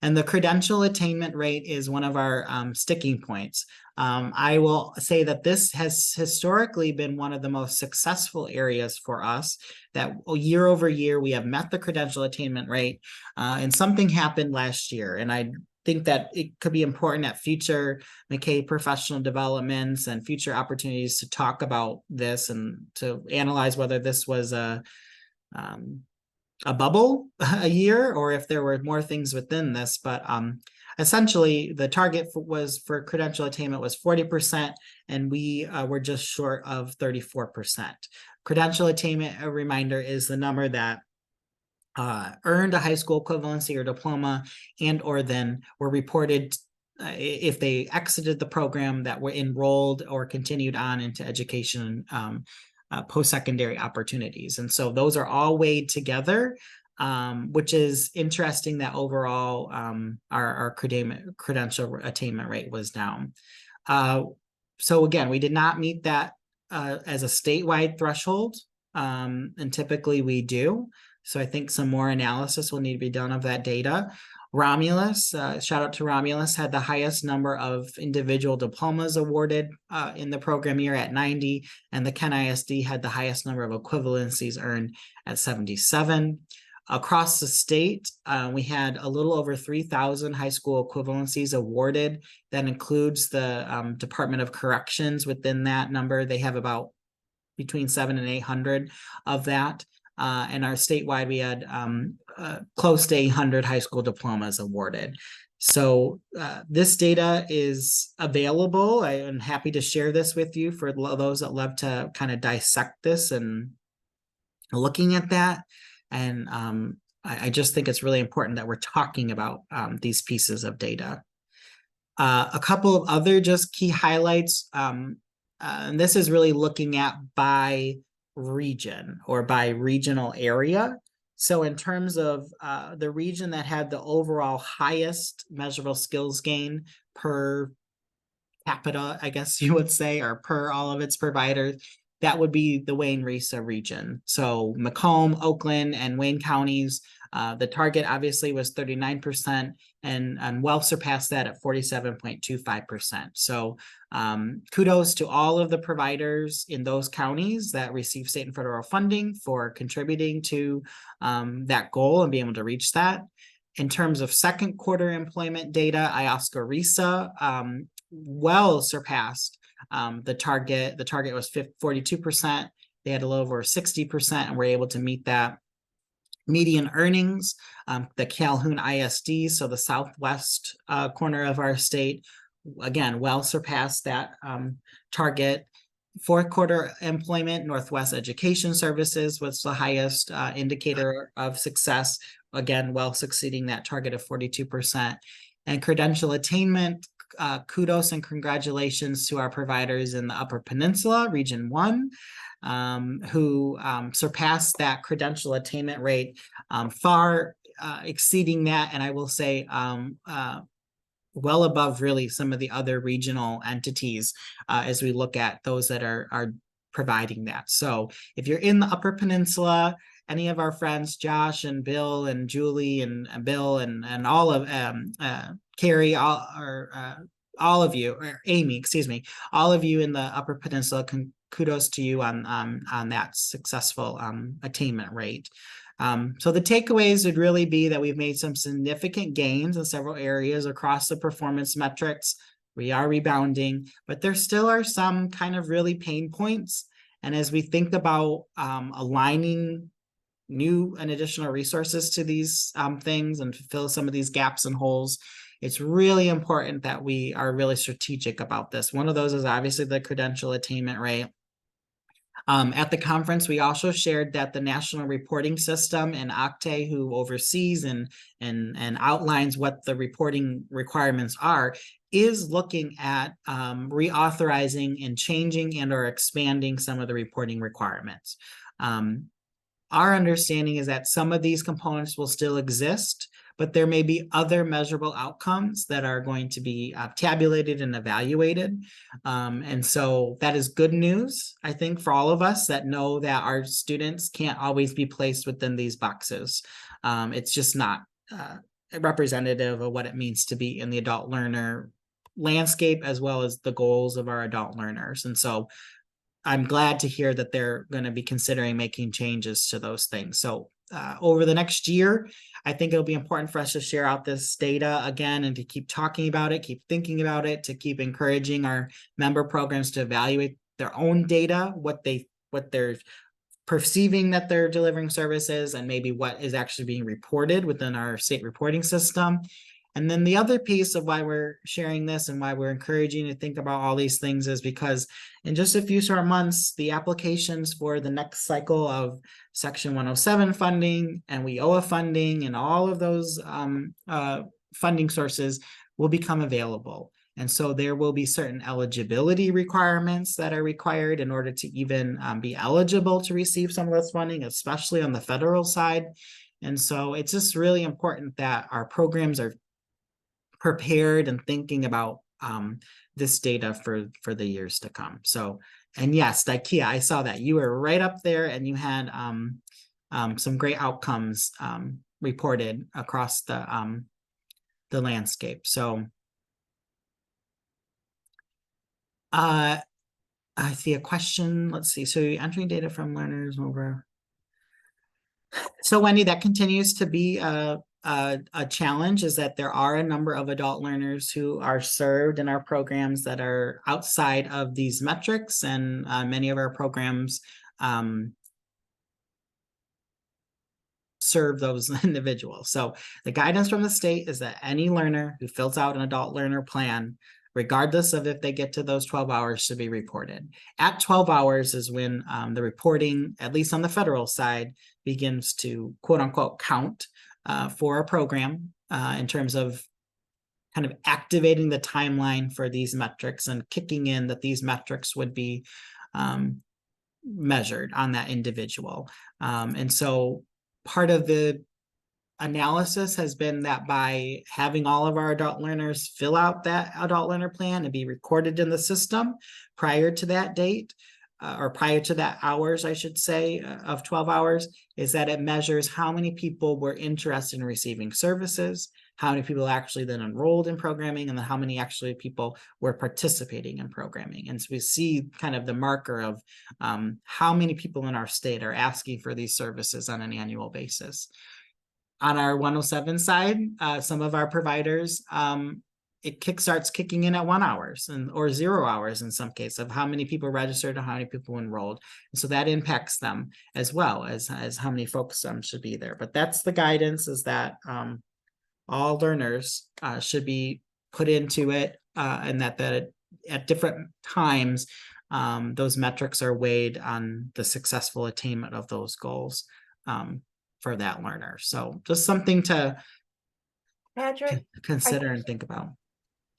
And the credential attainment rate is one of our sticking points. I will say that this has historically been one of the most successful areas for us, that year over year, we have met the credential attainment rate, and something happened last year. And I think that it could be important at future MACAE professional developments and future opportunities to talk about this and to analyze whether this was a bubble a year or if there were more things within this. But essentially the target for credential attainment was 40%, and we were just short of 34%. Credential attainment, a reminder, is the number that earned a high school equivalency or diploma and or then were reported if they exited the program, that were enrolled or continued on into education post-secondary opportunities. And so those are all weighed together, which is interesting that overall our credential attainment rate was down. So again, we did not meet that as a statewide threshold, and typically we do. So I think some more analysis will need to be done of that data. Romulus, shout out to Romulus, had the highest number of individual diplomas awarded in the program year at 90, and the Ken ISD had the highest number of equivalencies earned at 77. Across the state, we had a little over 3,000 high school equivalencies awarded. That includes the Department of Corrections. Within that number, they have about between 700 and 800 of that. And our statewide, we had close to 800 high school diplomas awarded. So this data is available. I am happy to share this with you for those that love to kind of dissect this and looking at that. And I just think it's really important that we're talking about these pieces of data. A couple of other just key highlights, and this is really looking at by region or by regional area. So in terms of the region that had the overall highest measurable skills gain per capita, I guess you would say, or per all of its providers, that would be the Wayne-Risa region. So Macomb, Oakland, and Wayne counties, the target obviously was 39% and well surpassed that at 47.25%. So kudos to all of the providers in those counties that receive state and federal funding for contributing to that goal and being able to reach that. In terms of second quarter employment data, Iosco-RISA well surpassed the target. The target was 42%. They had a little over 60% and were able to meet that. Median earnings, the Calhoun ISD, so the southwest corner of our state, again, well surpassed that target. Fourth quarter employment, Northwest Education Services was the highest indicator of success, again, well succeeding that target of 42%. And credential attainment, kudos and congratulations to our providers in the Upper Peninsula, Region 1, who surpassed that credential attainment rate, far exceeding that. And I will say, well above really some of the other regional entities as we look at those that are providing that. So if you're in the Upper Peninsula, any of our friends, Josh and Bill and Julie and Bill and all of Carrie, all of you, or Amy, excuse me, all of you in the Upper Peninsula, kudos to you on that successful attainment rate. So the takeaways would really be that we've made some significant gains in several areas across the performance metrics. We are rebounding, but there still are some kind of really pain points. And as we think about aligning new and additional resources to these things and fill some of these gaps and holes, it's really important that we are really strategic about this. One of those is obviously the credential attainment rate. At the conference, we also shared that the National Reporting System and MACAE, who oversees and outlines what the reporting requirements are, is looking at reauthorizing and changing and or expanding some of the reporting requirements. Our understanding is that some of these components will still exist, but there may be other measurable outcomes that are going to be tabulated and evaluated. And so that is good news, I think, for all of us that know that our students can't always be placed within these boxes. It's just not representative of what it means to be in the adult learner landscape, as well as the goals of our adult learners. And so I'm glad to hear that they're going to be considering making changes to those things. So over the next year, I think it'll be important for us to share out this data again and to keep talking about it, keep thinking about it, to keep encouraging our member programs to evaluate their own data, what they're perceiving that they're delivering services, and maybe what is actually being reported within our state reporting system. And then the other piece of why we're sharing this and why we're encouraging you to think about all these things is because in just a few short months, the applications for the next cycle of Section 107 funding and WIOA funding and all of those funding sources will become available. And so there will be certain eligibility requirements that are required in order to even be eligible to receive some of this funding, especially on the federal side. And so it's just really important that our programs are prepared and thinking about this data for the years to come. So, and yes, IKEA, I saw that you were right up there and you had some great outcomes reported across the landscape. So I see a question. Let's see. So you're entering data from learners over. So Wendy, that continues to be a challenge, is that there are a number of adult learners who are served in our programs that are outside of these metrics, and many of our programs serve those individuals. So the guidance from the state is that any learner who fills out an adult learner plan regardless of if they get to those 12 hours to be reported. At 12 hours is when the reporting, at least on the federal side, begins to quote unquote count for a program in terms of kind of activating the timeline for these metrics and kicking in that these metrics would be measured on that individual. And so part of the analysis has been that by having all of our adult learners fill out that adult learner plan and be recorded in the system prior to that date, or prior to that hours, I should say, of 12 hours, is that it measures how many people were interested in receiving services, how many people actually then enrolled in programming, and then how many actually people were participating in programming. And so we see kind of the marker of how many people in our state are asking for these services on an annual basis. On our 107 side, some of our providers, it starts kicking in at 1 hour or 0 hours in some case of how many people registered and how many people enrolled. And so that impacts them as well as how many folks should be there. But that's the guidance, is that all learners should be put into it, and that at different times, those metrics are weighed on the successful attainment of those goals for that learner. So just something to Patrick, consider and think about.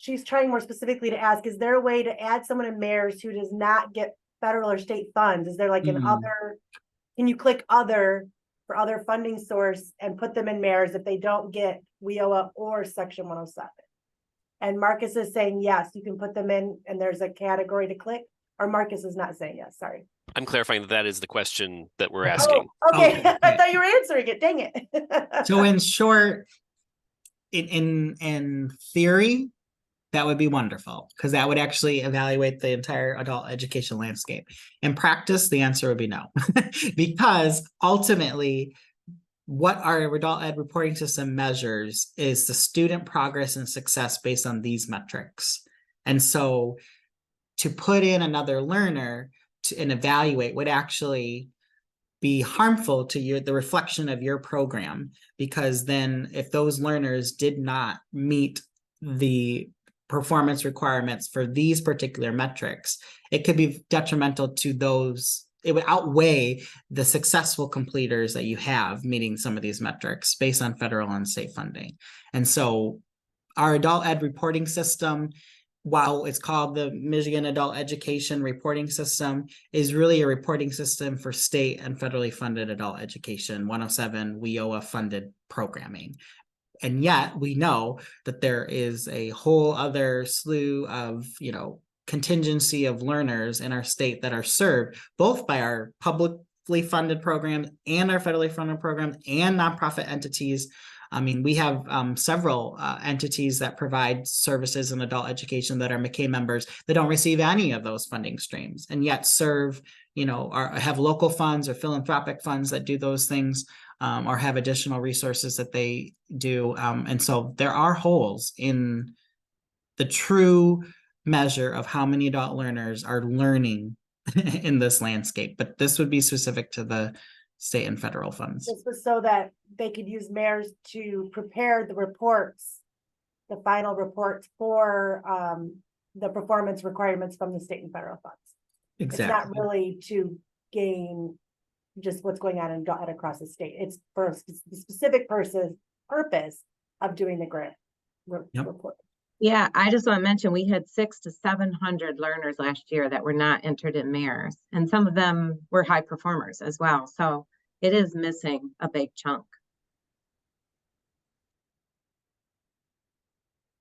she's trying more specifically to ask, is there a way to add someone in MERS who does not get federal or state funds? Is there like an other, can you click other for other funding source and put them in MERS if they don't get WIOA or Section 107? And Marcus is saying, yes, you can put them in and there's a category to click, or Marcus is not saying yes, sorry. I'm clarifying that is the question that we're asking. Oh, okay, Okay. I thought you were answering it, dang it. So in short, in theory, that would be wonderful, because that would actually evaluate the entire adult education landscape. In practice, the answer would be no, because ultimately, what our adult ed reporting system measures is the student progress and success based on these metrics. And so to put in another learner and evaluate would actually be harmful to the reflection of your program, because then if those learners did not meet the performance requirements for these particular metrics, it could be detrimental to those. It would outweigh the successful completers that you have meeting some of these metrics based on federal and state funding. And so our adult ed reporting system, while it's called the Michigan Adult Education Reporting System, is really a reporting system for state and federally funded adult education, 107 WIOA funded programming. And yet we know that there is a whole other slew of, contingency of learners in our state that are served both by our publicly funded programs and our federally funded programs and nonprofit entities. I mean, we have several entities that provide services in adult education that are MACAE members that don't receive any of those funding streams, and yet serve, or have local funds or philanthropic funds that do those things, or have additional resources that they do. And so there are holes in the true measure of how many adult learners are learning in this landscape, but this would be specific to the state and federal funds. This was so that they could use MERS to prepare the reports, the final reports for the performance requirements from the state and federal funds. Exactly. It's not really to gain just what's going on in adult ed across the state. It's for the specific purpose of doing the grant report. Yeah, I just want to mention we had 600 to 700 learners last year that were not entered in MERS, and some of them were high performers as well. So it is missing a big chunk.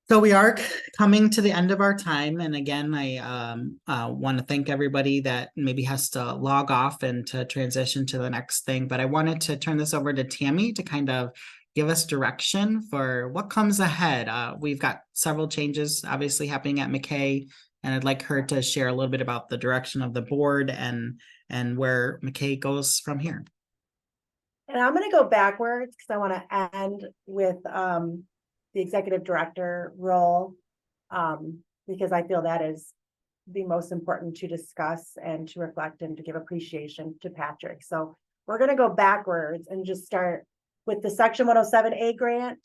So we are coming to the end of our time. And again, I want to thank everybody that maybe has to log off and to transition to the next thing. But I wanted to turn this over to Tammy to kind of give us direction for what comes ahead. We've got several changes obviously happening at MACAE, and I'd like her to share a little bit about the direction of the board and where MACAE goes from here. And I'm going to go backwards because I want to end with the executive director role, because I feel that is the most important to discuss and to reflect and to give appreciation to Patrick. So we're going to go backwards and just start with the Section 107A grant.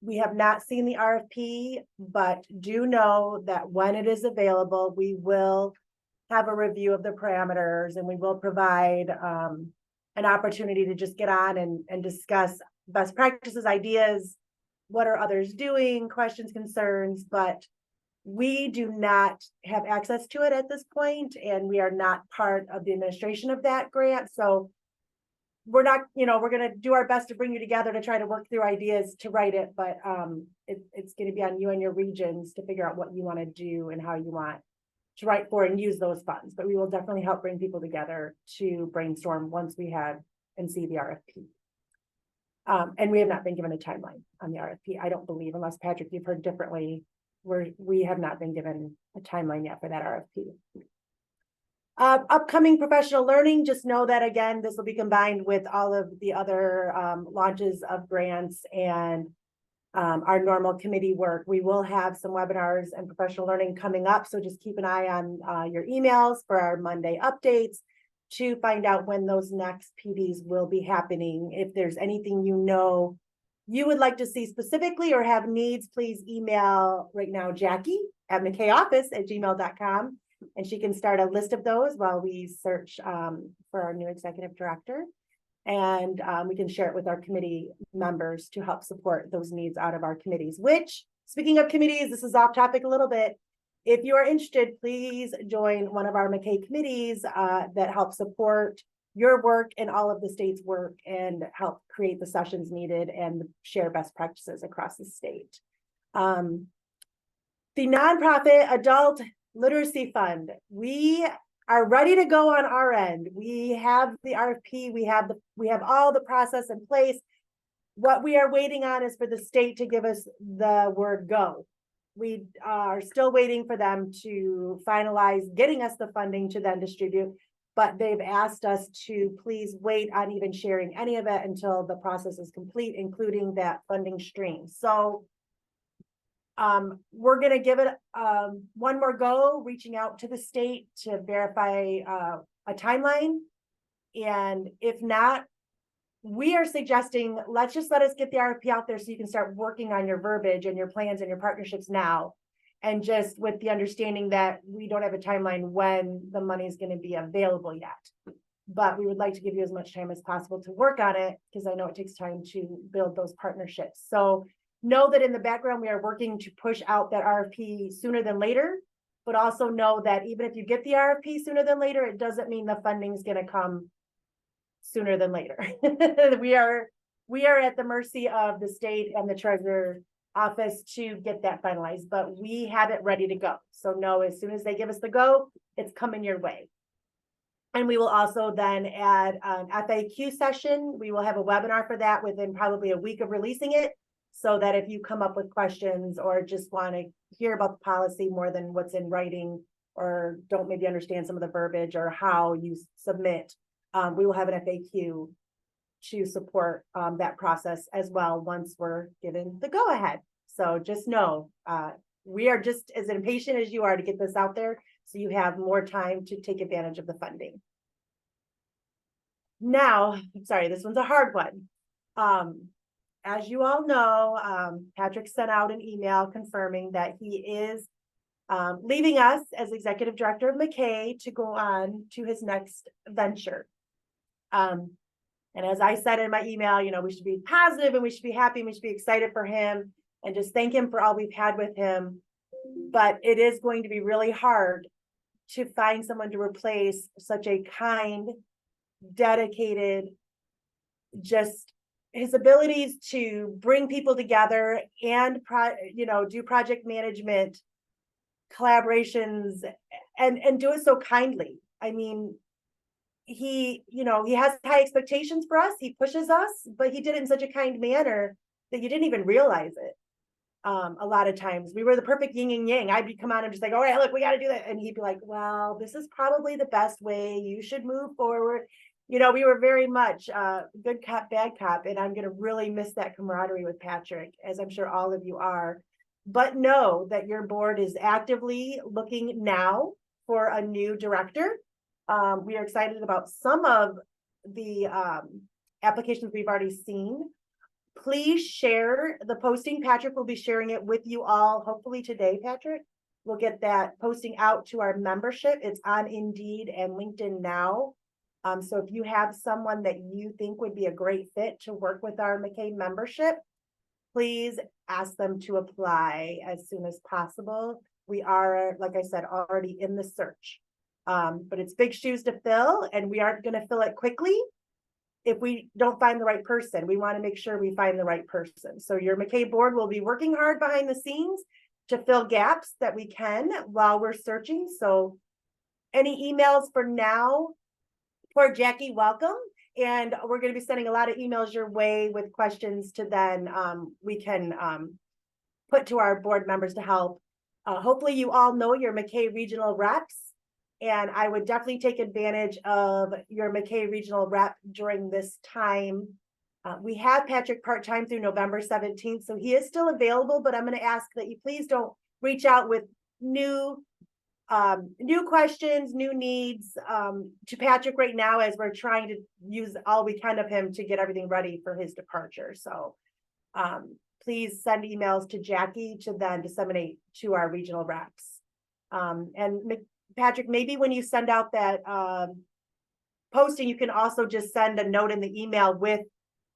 We have not seen the RFP, but do know that when it is available, we will have a review of the parameters, and we will provide an opportunity to just get on and discuss best practices, ideas, what are others doing, questions, concerns, but we do not have access to it at this point, and we are not part of the administration of that grant. So we're not, we're going to do our best to bring you together to try to work through ideas to write it, but it's going to be on you and your regions to figure out what you want to do and how you want to write for and use those funds. But we will definitely help bring people together to brainstorm once we have and see the RFP. And we have not been given a timeline on the RFP, I don't believe, unless Patrick, you've heard differently. We have not been given a timeline yet for that RFP. Upcoming professional learning, just know that again, this will be combined with all of the other launches of grants and our normal committee work. We will have some webinars and professional learning coming up, so just keep an eye on your emails for our Monday updates to find out when those next PDs will be happening. If there's anything you would like to see specifically or have needs, please email right now Jackie at macaeoffice@gmail.com. And she can start a list of those while we search for our new executive director. And we can share it with our committee members to help support those needs out of our committees, which, speaking of committees, this is off topic a little bit. If you are interested, please join one of our MACAE committees that help support your work and all of the state's work and help create the sessions needed and share best practices across the state. The nonprofit adult literacy fund, we are ready to go on our end. We have the RFP, we have all the process in place. What we are waiting on is for the state to give us the word go. We are still waiting for them to finalize getting us the funding to then distribute, but they've asked us to please wait on even sharing any of it until the process is complete, including that funding stream. So we're going to give it one more go, reaching out to the state to verify a timeline. And if not, we are suggesting, let us get the RFP out there so you can start working on your verbiage and your plans and your partnerships now. And just with the understanding that we don't have a timeline when the money is going to be available yet. But we would like to give you as much time as possible to work on it, because I know it takes time to build those partnerships. So know that in the background, we are working to push out that RFP sooner than later, but also know that even if you get the RFP sooner than later, it doesn't mean the funding is going to come sooner than later. We are at the mercy of the state and the treasurer office to get that finalized, but we have it ready to go. So know as soon as they give us the go, it's coming your way. And we will also then add an FAQ session. We will have a webinar for that within probably a week of releasing it, so that if you come up with questions or just want to hear about the policy more than what's in writing, or don't maybe understand some of the verbiage or how you submit, we will have an FAQ to support that process as well once we're given the go ahead. So just know we are just as impatient as you are to get this out there, so you have more time to take advantage of the funding. Now, sorry, this one's a hard one. As you all know, Patrick sent out an email confirming that he is leaving us as executive director of MACAE to go on to his next venture. And as I said in my email, we should be positive and we should be happy and we should be excited for him and just thank him for all we've had with him. But it is going to be really hard to find someone to replace such a kind, dedicated, just his abilities to bring people together and do project management collaborations and do it so kindly. I mean, he has high expectations for us. He pushes us, but he did it in such a kind manner that you didn't even realize it. A lot of times we were the perfect yin and yang. I'd come on and just like, all right, look, we got to do that. And he'd be like, well, this is probably the best way. You should move forward. We were very much good cop, bad cop. And I'm going to really miss that camaraderie with Patrick, as I'm sure all of you are. But know that your board is actively looking now for a new director. We are excited about some of the applications we've already seen. Please share the posting. Patrick will be sharing it with you all, hopefully today, Patrick. We'll get that posting out to our membership. It's on Indeed and LinkedIn now. So if you have someone that you think would be a great fit to work with our MACAE membership, please ask them to apply as soon as possible. We are, like I said, already in the search. But it's big shoes to fill, and we aren't going to fill it quickly if we don't find the right person. We want to make sure we find the right person. So your MACAE board will be working hard behind the scenes to fill gaps that we can while we're searching. So any emails for now? Poor Jackie, welcome. And we're going to be sending a lot of emails your way with questions to then we can put to our board members to help. Hopefully you all know your MACAE regional reps, and I would definitely take advantage of your MACAE regional rep during this time. We have Patrick part-time through November 17th, so he is still available, but I'm going to ask that you please don't reach out with new questions, new needs to Patrick right now, as we're trying to use all we can of him to get everything ready for his departure. So please send emails to Jackie to then disseminate to our regional reps. And Patrick, maybe when you send out that posting, you can also just send a note in the email with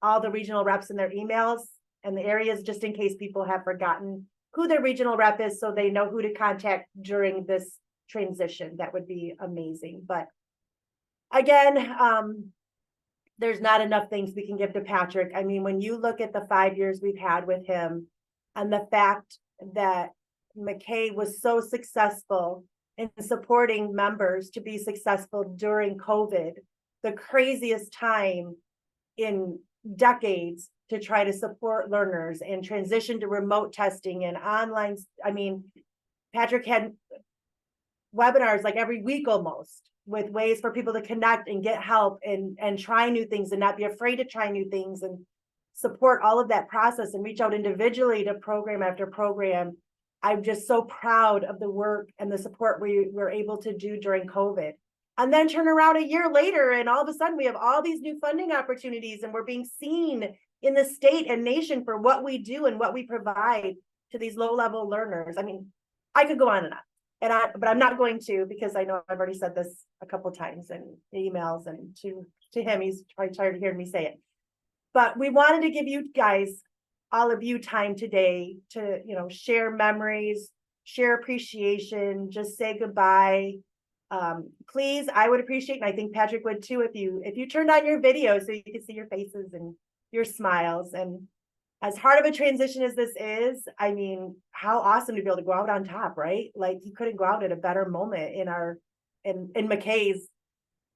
all the regional reps in their emails and the areas, just in case people have forgotten who their regional rep is, so they know who to contact during this transition. That would be amazing. But again, there's not enough things we can give to Patrick. I mean, when you look at the 5 years we've had with him and the fact that MACAE was so successful in supporting members to be successful during COVID, the craziest time in decades to try to support learners and transition to remote testing and online. I mean, Patrick had webinars like every week almost, with ways for people to connect and get help and try new things and not be afraid to try new things, and support all of that process and reach out individually to program after program. I'm just so proud of the work and the support we were able to do during COVID. And then turn around a year later, and all of a sudden we have all these new funding opportunities, and we're being seen in the state and nation for what we do and what we provide to these low-level learners. I mean, I could go on and on, but I'm not going to, because I know I've already said this a couple of times in emails, and to him, he's probably tired of hearing me say it. But we wanted to give you guys, all of you, time today to, share memories, share appreciation, just say goodbye. Please, I would appreciate, and I think Patrick would too, if you turned on your video so you could see your faces and your smiles. And as hard of a transition as this is, I mean, how awesome to be able to go out on top, right? Like, you couldn't go out at a better moment in MACAE's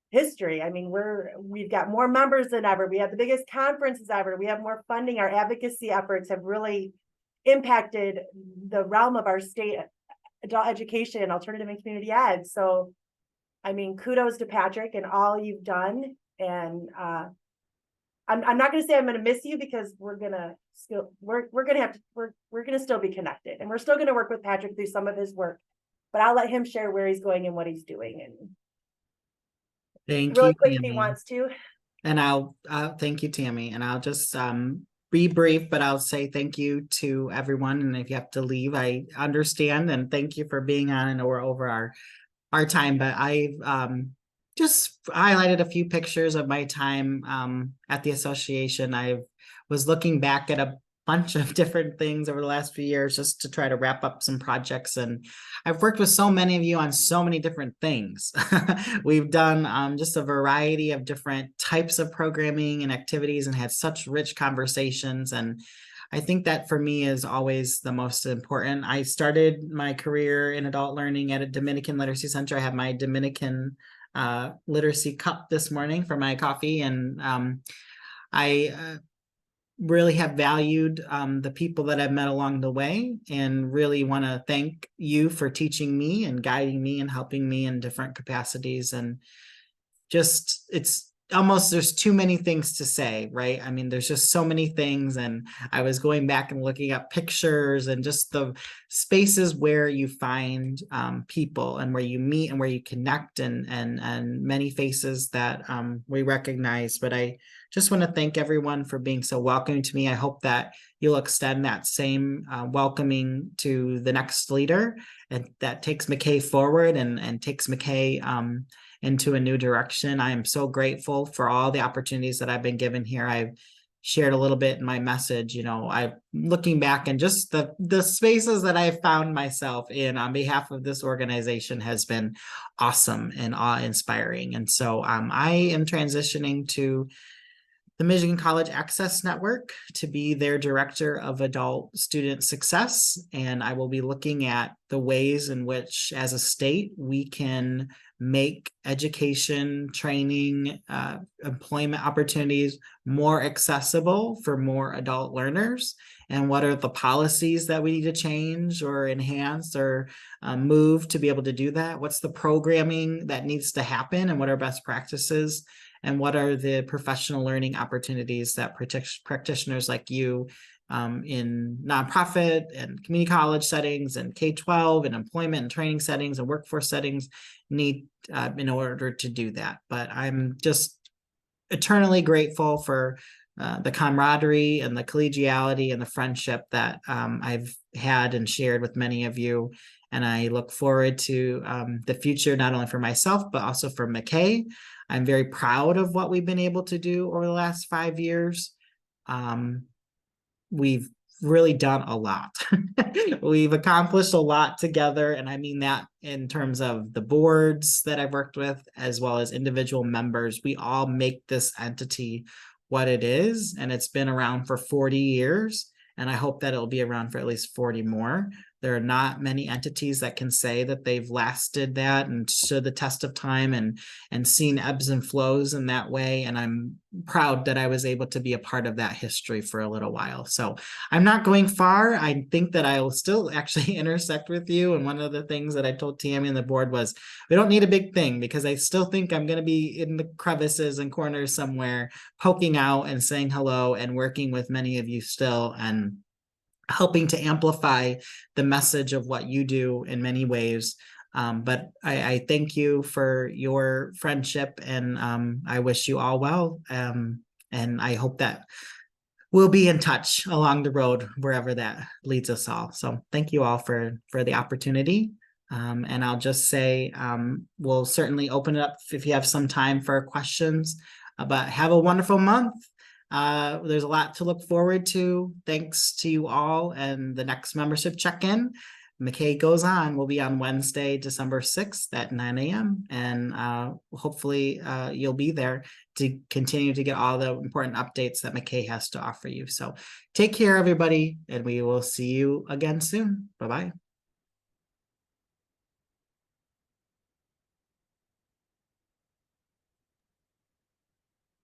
history. I mean, we've got more members than ever. We have the biggest conferences ever. We have more funding. Our advocacy efforts have really impacted the realm of our state adult education and alternative and community ed. So, I mean, kudos to Patrick and all you've done. And I'm not going to say I'm going to miss you, because we're going to still be connected, and we're still going to work with Patrick through some of his work. But I'll let him share where he's going and what he's doing. And Thank really you, quick, if Tammy. he wants to. And I'll thank you, Tammy. And I'll just be brief, but I'll say thank you to everyone. And if you have to leave, I understand. And thank you for being on. And we're over our time, but I've just highlighted a few pictures of my time at the association. I was looking back at a bunch of different things over the last few years just to try to wrap up some projects. And I've worked with so many of you on so many different things. We've done just a variety of different types of programming and activities, and had such rich conversations. And I think that for me is always the most important. I started my career in adult learning at a Dominican literacy center. I have my Dominican literacy cup this morning for my coffee. And I really have valued the people that I've met along the way, and really want to thank you for teaching me and guiding me and helping me in different capacities. And just, it's almost, there's too many things to say, right? I mean, there's just so many things. And I was going back and looking at pictures and just the spaces where you find people, and where you meet and where you connect, and many faces that we recognize. But I just want to thank everyone for being so welcoming to me. I hope that you'll extend that same welcoming to the next leader, and that takes MACAE forward and takes MACAE into a new direction. I am so grateful for all the opportunities that I've been given here. I've shared a little bit in my message, I'm looking back, and just the spaces that I've found myself in on behalf of this organization has been awesome and awe-inspiring. And so I am transitioning to the Michigan College Access Network to be their Director of Adult Student Success. And I will be looking at the ways in which, as a state, we can make education, training, employment opportunities more accessible for more adult learners. And what are the policies that we need to change or enhance or move to be able to do that? What's the programming that needs to happen, and what are best practices? And what are the professional learning opportunities that practitioners like you in nonprofit and community college settings and K-12 and employment and training settings and workforce settings need in order to do that? But I'm just eternally grateful for the camaraderie and the collegiality and the friendship that I've had and shared with many of you. And I look forward to the future, not only for myself, but also for MACAE. I'm very proud of what we've been able to do over the last 5 years. We've really done a lot. We've accomplished a lot together. And I mean that in terms of the boards that I've worked with, as well as individual members. We all make this entity what it is. And it's been around for 40 years. And I hope that it'll be around for at least 40 more. There are not many entities that can say that they've lasted that and stood the test of time and seen ebbs and flows in that way. And I'm proud that I was able to be a part of that history for a little while. So I'm not going far. I think that I will still actually intersect with you. And one of the things that I told Tammy and the board was, we don't need a big thing, because I still think I'm going to be in the crevices and corners somewhere, poking out and saying hello and working with many of you still, and helping to amplify the message of what you do in many ways. But I thank you for your friendship, and I wish you all well. And I hope that we'll be in touch along the road, wherever that leads us all. So thank you all for the opportunity. And I'll just say, we'll certainly open it up if you have some time for questions, but have a wonderful month. There's a lot to look forward to. Thanks to you all. And the next membership check-in, MACAE goes on, will be on Wednesday, December 6th at 9 a.m. And hopefully you'll be there to continue to get all the important updates that MACAE has to offer you. So take care, everybody, and we will see you again soon. Bye-bye.